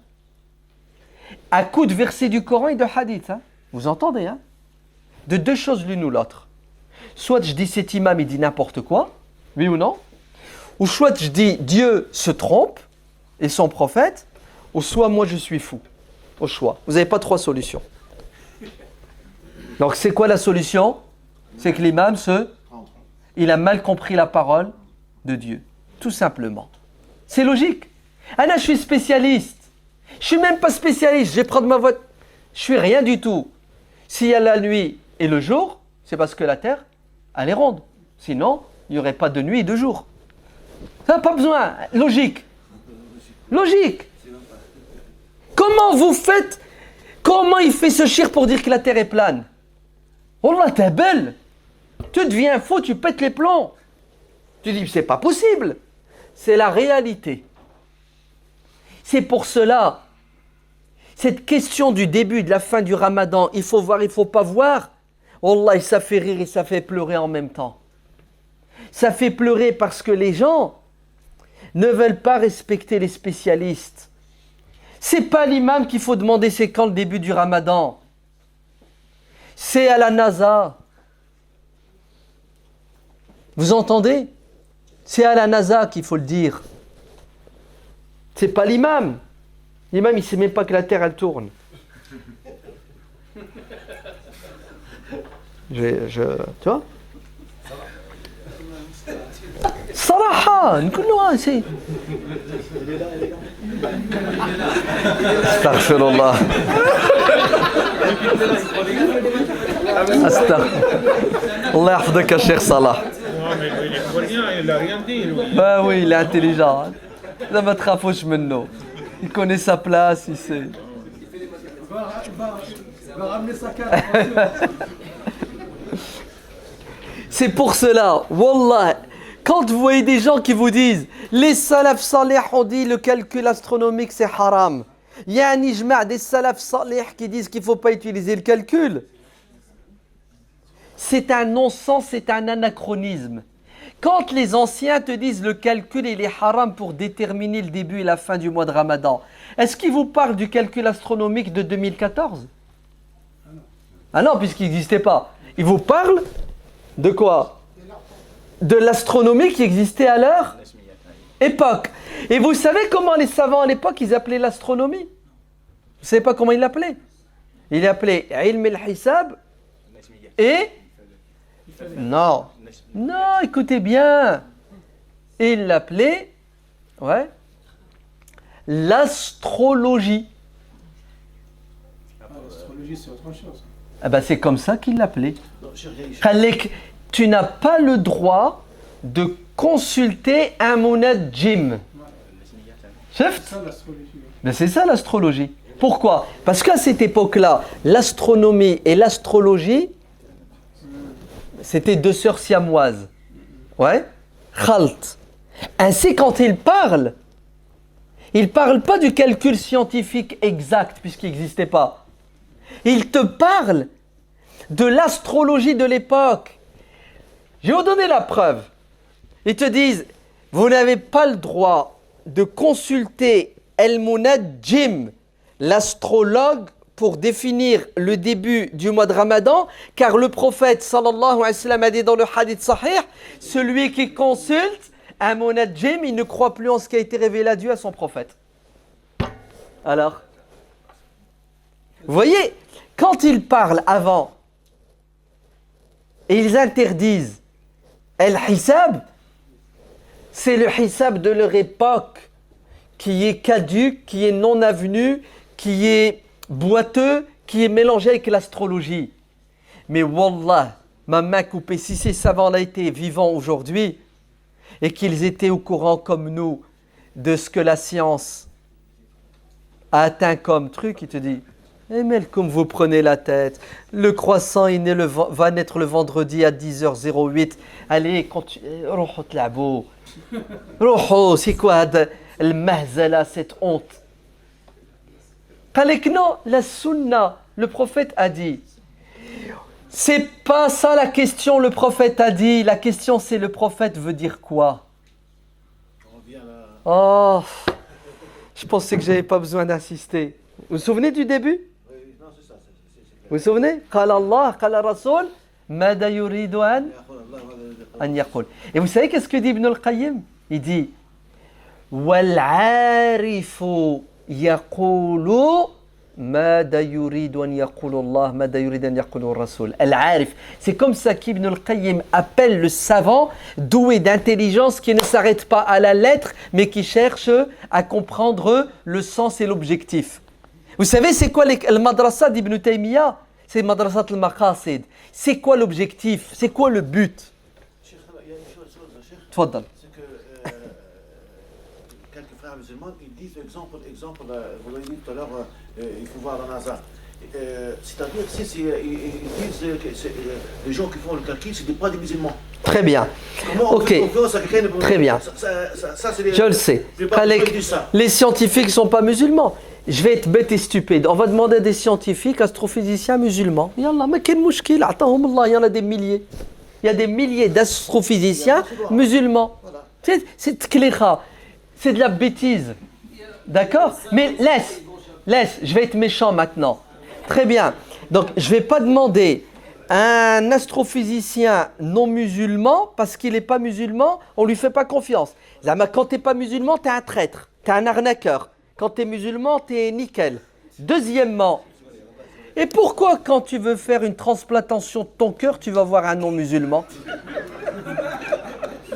À coup de versets du Coran et de hadith, hein? Vous entendez, hein? De deux choses l'une ou l'autre. Soit je dis cet imam il dit n'importe quoi, oui ou non, ou soit je dis Dieu se trompe et son prophète, ou soit moi je suis fou. Au choix. Vous n'avez pas 3 solutions. Donc c'est quoi la solution? C'est que l'imam il a mal compris la parole de Dieu. Tout simplement. C'est logique. Anna, je suis spécialiste. Je suis même pas spécialiste. Je vais prendre ma voix. Je suis rien du tout. S'il y a la nuit et le jour, c'est parce que la terre, elle est ronde. Sinon, il n'y aurait pas de nuit et de jour. Ça n'a pas besoin. Logique. Logique. Comment vous faites? Comment il fait ce shirk pour dire que la terre est plane? Oh là, t'es belle. Tu deviens faux, tu pètes les plombs. Tu dis, c'est pas possible. C'est la réalité. C'est pour cela, cette question du début, de la fin du Ramadan, il faut voir, il faut pas voir. Wallah, ça fait rire et ça fait pleurer en même temps. Ça fait pleurer parce que les gens ne veulent pas respecter les spécialistes. C'est pas l'imam qu'il faut demander c'est quand le début du Ramadan. C'est à la NASA. Vous entendez? C'est à la NASA qu'il faut le dire. C'est pas l'imam. L'imam, il ne sait même pas que la terre, elle tourne. Tu vois? صراحة نقولوا سي استغفر الله الله يحفظك يا شيخ صلاح. Ah oui, il est intelligent. Ne me trafouche منه. Il connaît sa place, il sait. C'est pour cela, wallah, quand vous voyez des gens qui vous disent les salaf salih ont dit le calcul astronomique c'est haram. Il y a un ijma' des salaf salih qui disent qu'il ne faut pas utiliser le calcul. C'est un non-sens, c'est un anachronisme. Quand les anciens te disent le calcul il est haram pour déterminer le début et la fin du mois de Ramadan, est-ce qu'ils vous parlent du calcul astronomique de 2014? Ah non, puisqu'il n'existait pas. Ils vous parlent de quoi? De l'astronomie qui existait à leur époque. Et vous savez comment les savants à l'époque, ils appelaient l'astronomie? Vous savez pas comment ils l'appelaient? Ils l'appelaient ilm al-hisab et... Non. Non, écoutez bien. Ils l'appelaient, ouais, l'astrologie. L'astrologie, c'est autre chose. Ah ben c'est comme ça qu'ils l'appelaient. Khalek, tu n'as pas le droit de consulter un monad jim. Mais c'est ça l'astrologie. Pourquoi? Parce qu'à cette époque-là, l'astronomie et l'astrologie, c'était deux sœurs siamoises. Ouais? Khalt. Ainsi, quand ils parlent pas du calcul scientifique exact, puisqu'il n'existait pas. Ils te parlent de l'astrologie de l'époque. Je vais vous donner la preuve. Ils te disent, vous n'avez pas le droit de consulter El-Munajjim, l'astrologue, pour définir le début du mois de Ramadan, car le prophète sallallahu alayhi wa sallam a dit dans le hadith sahih, celui qui consulte un Munajjim, il ne croit plus en ce qui a été révélé à Dieu à son prophète. Alors, vous voyez, quand ils parlent avant et ils interdisent El-Hisab, c'est le Hisab de leur époque qui est caduque, qui est non avenu, qui est boiteux, qui est mélangé avec l'astrologie. Mais Wallah, ma main coupée, si ces savants-là étaient vivants aujourd'hui et qu'ils étaient au courant comme nous de ce que la science a atteint comme truc, il te dit, eh mais comme vous prenez la tête, le croissant il va naître le vendredi à 10h08, allez, روحوا تلعبوا. روحوا, c'est quoi le mahzala, cette honte? Non, la sunna, le prophète a dit. C'est pas ça la question, le prophète a dit. La question c'est le prophète veut dire quoi? Oh, je pensais que j'avais pas besoin d'insister. Vous vous souvenez du début? Vous vous souvenez? قال الله قال الرسول ماذا يريد أن يقول. Et vous savez qu'est-ce que dit Ibn al-Qayyim? Il dit والعارف يقول ماذا يريد أن يقول الله ماذا يريد أن يقول الرسول. العارف, c'est comme ça qu'Ibn al-Qayyim appelle le savant doué d'intelligence qui ne s'arrête pas à la lettre mais qui cherche à comprendre le sens et l'objectif. Vous savez c'est quoi le madrasa d'Ibn Taymiyyah? C'est madrasat al-Maqasid. C'est quoi l'objectif? C'est quoi le but? Il y a une chose, Tfaddal. c'est que quelques frères musulmans, ils disent, exemple, vous l'avez dit tout à l'heure, il faut voir la NASA. C'est-à-dire, ils disent que les gens qui font le calcul, ce n'est pas des musulmans. Très bien. Comment on Ok. fait confiance à quelqu'un de... Très bien. Ça, c'est Je le sais. Les scientifiques ne sont pas musulmans. Je vais être bête et stupide. On va demander à des scientifiques, astrophysiciens musulmans. Yallah, mais quel mouchkil, atahum Allah, il y en a des milliers. Il y a des milliers d'astrophysiciens musulmans. Voilà. C'est tklicha. C'est de la bêtise. D'accord? Mais laisse, je vais être méchant maintenant. Très bien. Donc, je ne vais pas demander à un astrophysicien non musulman, parce qu'il n'est pas musulman, on ne lui fait pas confiance. Quand tu n'es pas musulman, tu es un traître, tu es un arnaqueur. Quand tu es musulman, tu es nickel. Deuxièmement, et pourquoi quand tu veux faire une transplantation de ton cœur, tu vas voir un non-musulman?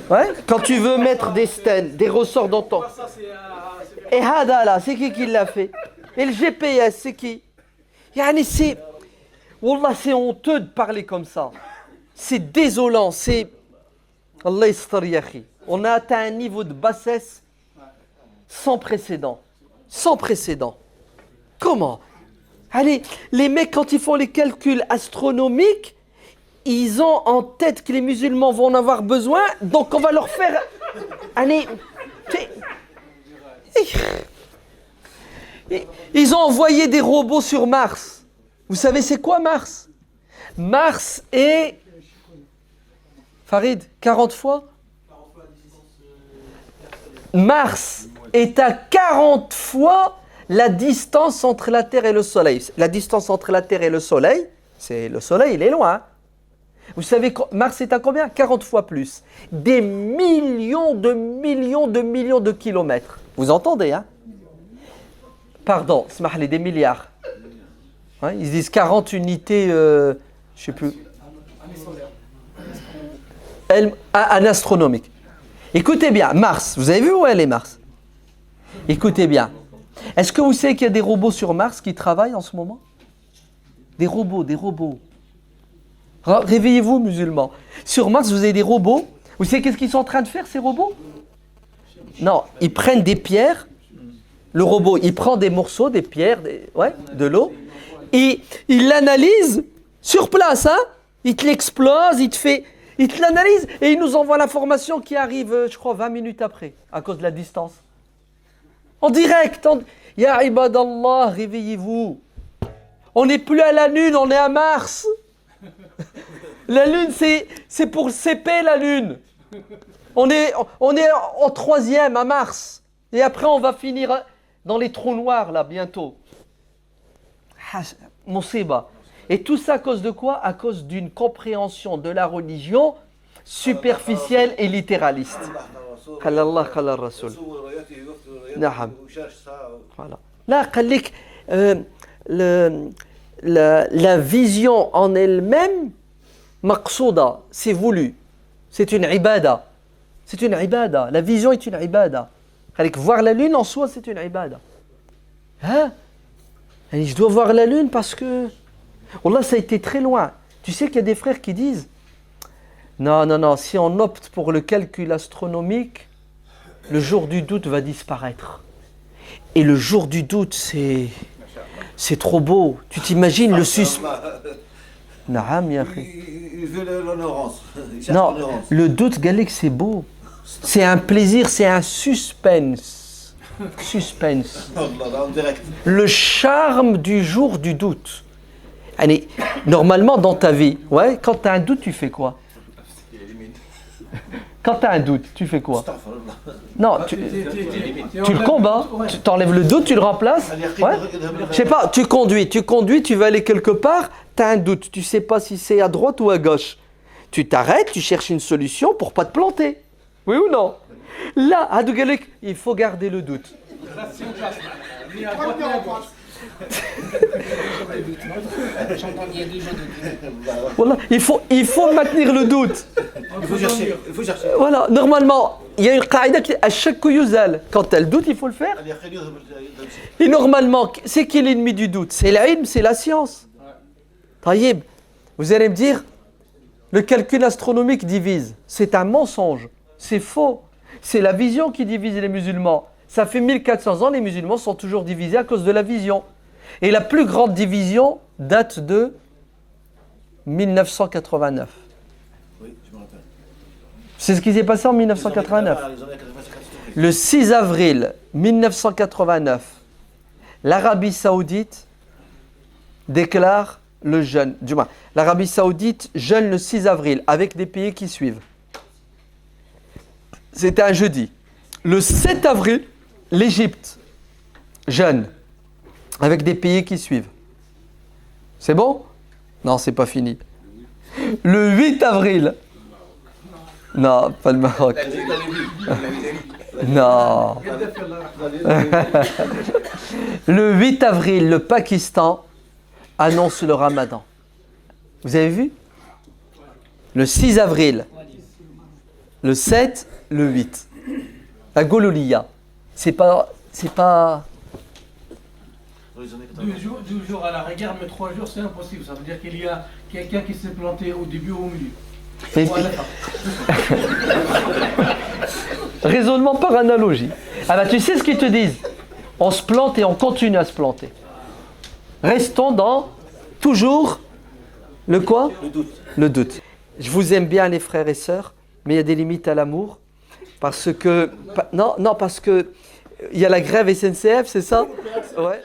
Ouais? Quand tu veux mettre des stents, des ressorts dans ton... Et Hada là, c'est qui l'a fait? Et le GPS, c'est qui? Yani c'est... Wallah, c'est honteux de parler comme ça. C'est désolant, c'est... Allah yastar yakhi. On a atteint un niveau de bassesse sans précédent. Sans précédent. Comment? Allez, les mecs, quand ils font les calculs astronomiques, ils ont en tête que les musulmans vont en avoir besoin, donc on va leur faire... Allez, ils ont envoyé des robots sur Mars. Vous savez c'est quoi Mars? Mars est... Farid, 40 fois? Mars est à 40 fois la distance entre la Terre et le Soleil. La distance entre la Terre et le Soleil, c'est le Soleil, il est loin. Vous savez, Mars est à combien? 40 fois plus. Des millions de kilomètres. Vous entendez, hein? Pardon, smahli, des milliards. Hein, ils disent 40 unités, je ne sais plus. Un astronomique. Écoutez bien, Mars, vous avez vu où elle est Mars? Écoutez bien. Est-ce que vous savez qu'il y a des robots sur Mars qui travaillent en ce moment? Des robots. Réveillez-vous, musulmans. Sur Mars, vous avez des robots. Vous savez qu'est-ce qu'ils sont en train de faire, ces robots? Non, ils prennent des pierres. Le robot, il prend des morceaux, des pierres, de l'eau. Et il l'analyse sur place. Hein? Il te l'explose, il te l'analyse et il nous envoie l'information qui arrive, je crois, 20 minutes après, à cause de la distance. En direct. Ya ibadallah, réveillez-vous. On n'est plus à la Lune, on est à Mars. La Lune, c'est pour CP, la Lune. On est en 3e à Mars. Et après, on va finir dans les trous noirs, là, bientôt. Moussiba. Et tout ça à cause de quoi? À cause d'une compréhension de la religion superficielle et littéraliste. قال الله قال الرسول. نعم. Voilà. Là, la vision en elle-même, maqsouda, c'est voulu. C'est une ibada. C'est une ibada. La vision est une ibada. Voir la lune en soi, c'est une ibada. Hein? Je dois voir la lune parce que... Wallah, ça a été très loin. Tu sais qu'il y a des frères qui disent non, si on opte pour le calcul astronomique, le jour du doute va disparaître. Et le jour du doute, c'est trop beau. Tu t'imagines le suspense. Il veut l'honorance. Non, le doute, Galek, c'est beau. C'est un plaisir, c'est un suspense. Suspense. Le charme du jour du doute. Allez, normalement, dans ta vie, ouais, quand tu as un doute, tu fais quoi? Quand tu as un doute, tu fais quoi? Non, tu le combats, tu t'enlèves le doute, tu le remplaces. Ouais. Je sais pas, tu conduis, tu vas aller quelque part, tu as un doute, tu sais pas si c'est à droite ou à gauche. Tu t'arrêtes, tu cherches une solution pour pas te planter. Oui ou non? Là, à Dougalek, il faut garder le doute. Voilà, il faut maintenir le doute. Il faut chercher. Voilà, normalement, il y a une qaïda qui à chaque coup yuzal. Quand tu as le doute, il faut le faire. Et normalement, c'est qui l'ennemi du doute? C'est l'ilm, c'est la science. Taïeb, vous allez me dire, le calcul astronomique divise. C'est un mensonge. C'est faux. C'est la vision qui divise les musulmans. Ça fait 1400 ans, les musulmans sont toujours divisés à cause de la vision. Et la plus grande division date de 1989. Oui, je me rappelle. C'est ce qui s'est passé en 1989. Le 6 avril 1989, l'Arabie Saoudite déclare le jeûne. Du moins, l'Arabie Saoudite jeûne le 6 avril avec des pays qui suivent. C'était un jeudi. Le 7 avril, l'Égypte jeûne avec des pays qui suivent. C'est bon? Non, c'est pas fini. Le 8 avril. Non, pas le Maroc. Non. Le 8 avril, le Pakistan annonce le Ramadan. Vous avez vu? Le 6 avril, le 7, le 8. La Gouloulia. C'est pas... 2 jours à la rigueur, mais 3 jours c'est impossible. Ça veut dire qu'il y a quelqu'un qui s'est planté au début ou au milieu. Raisonnement par analogie. Ah bah tu sais ce qu'ils te disent? On se plante et on continue à se planter. Restons dans toujours le quoi? Le doute. Je vous aime bien les frères et sœurs, mais il y a des limites à l'amour. Parce que... Non, parce que il y a la grève SNCF, c'est ça? Ouais.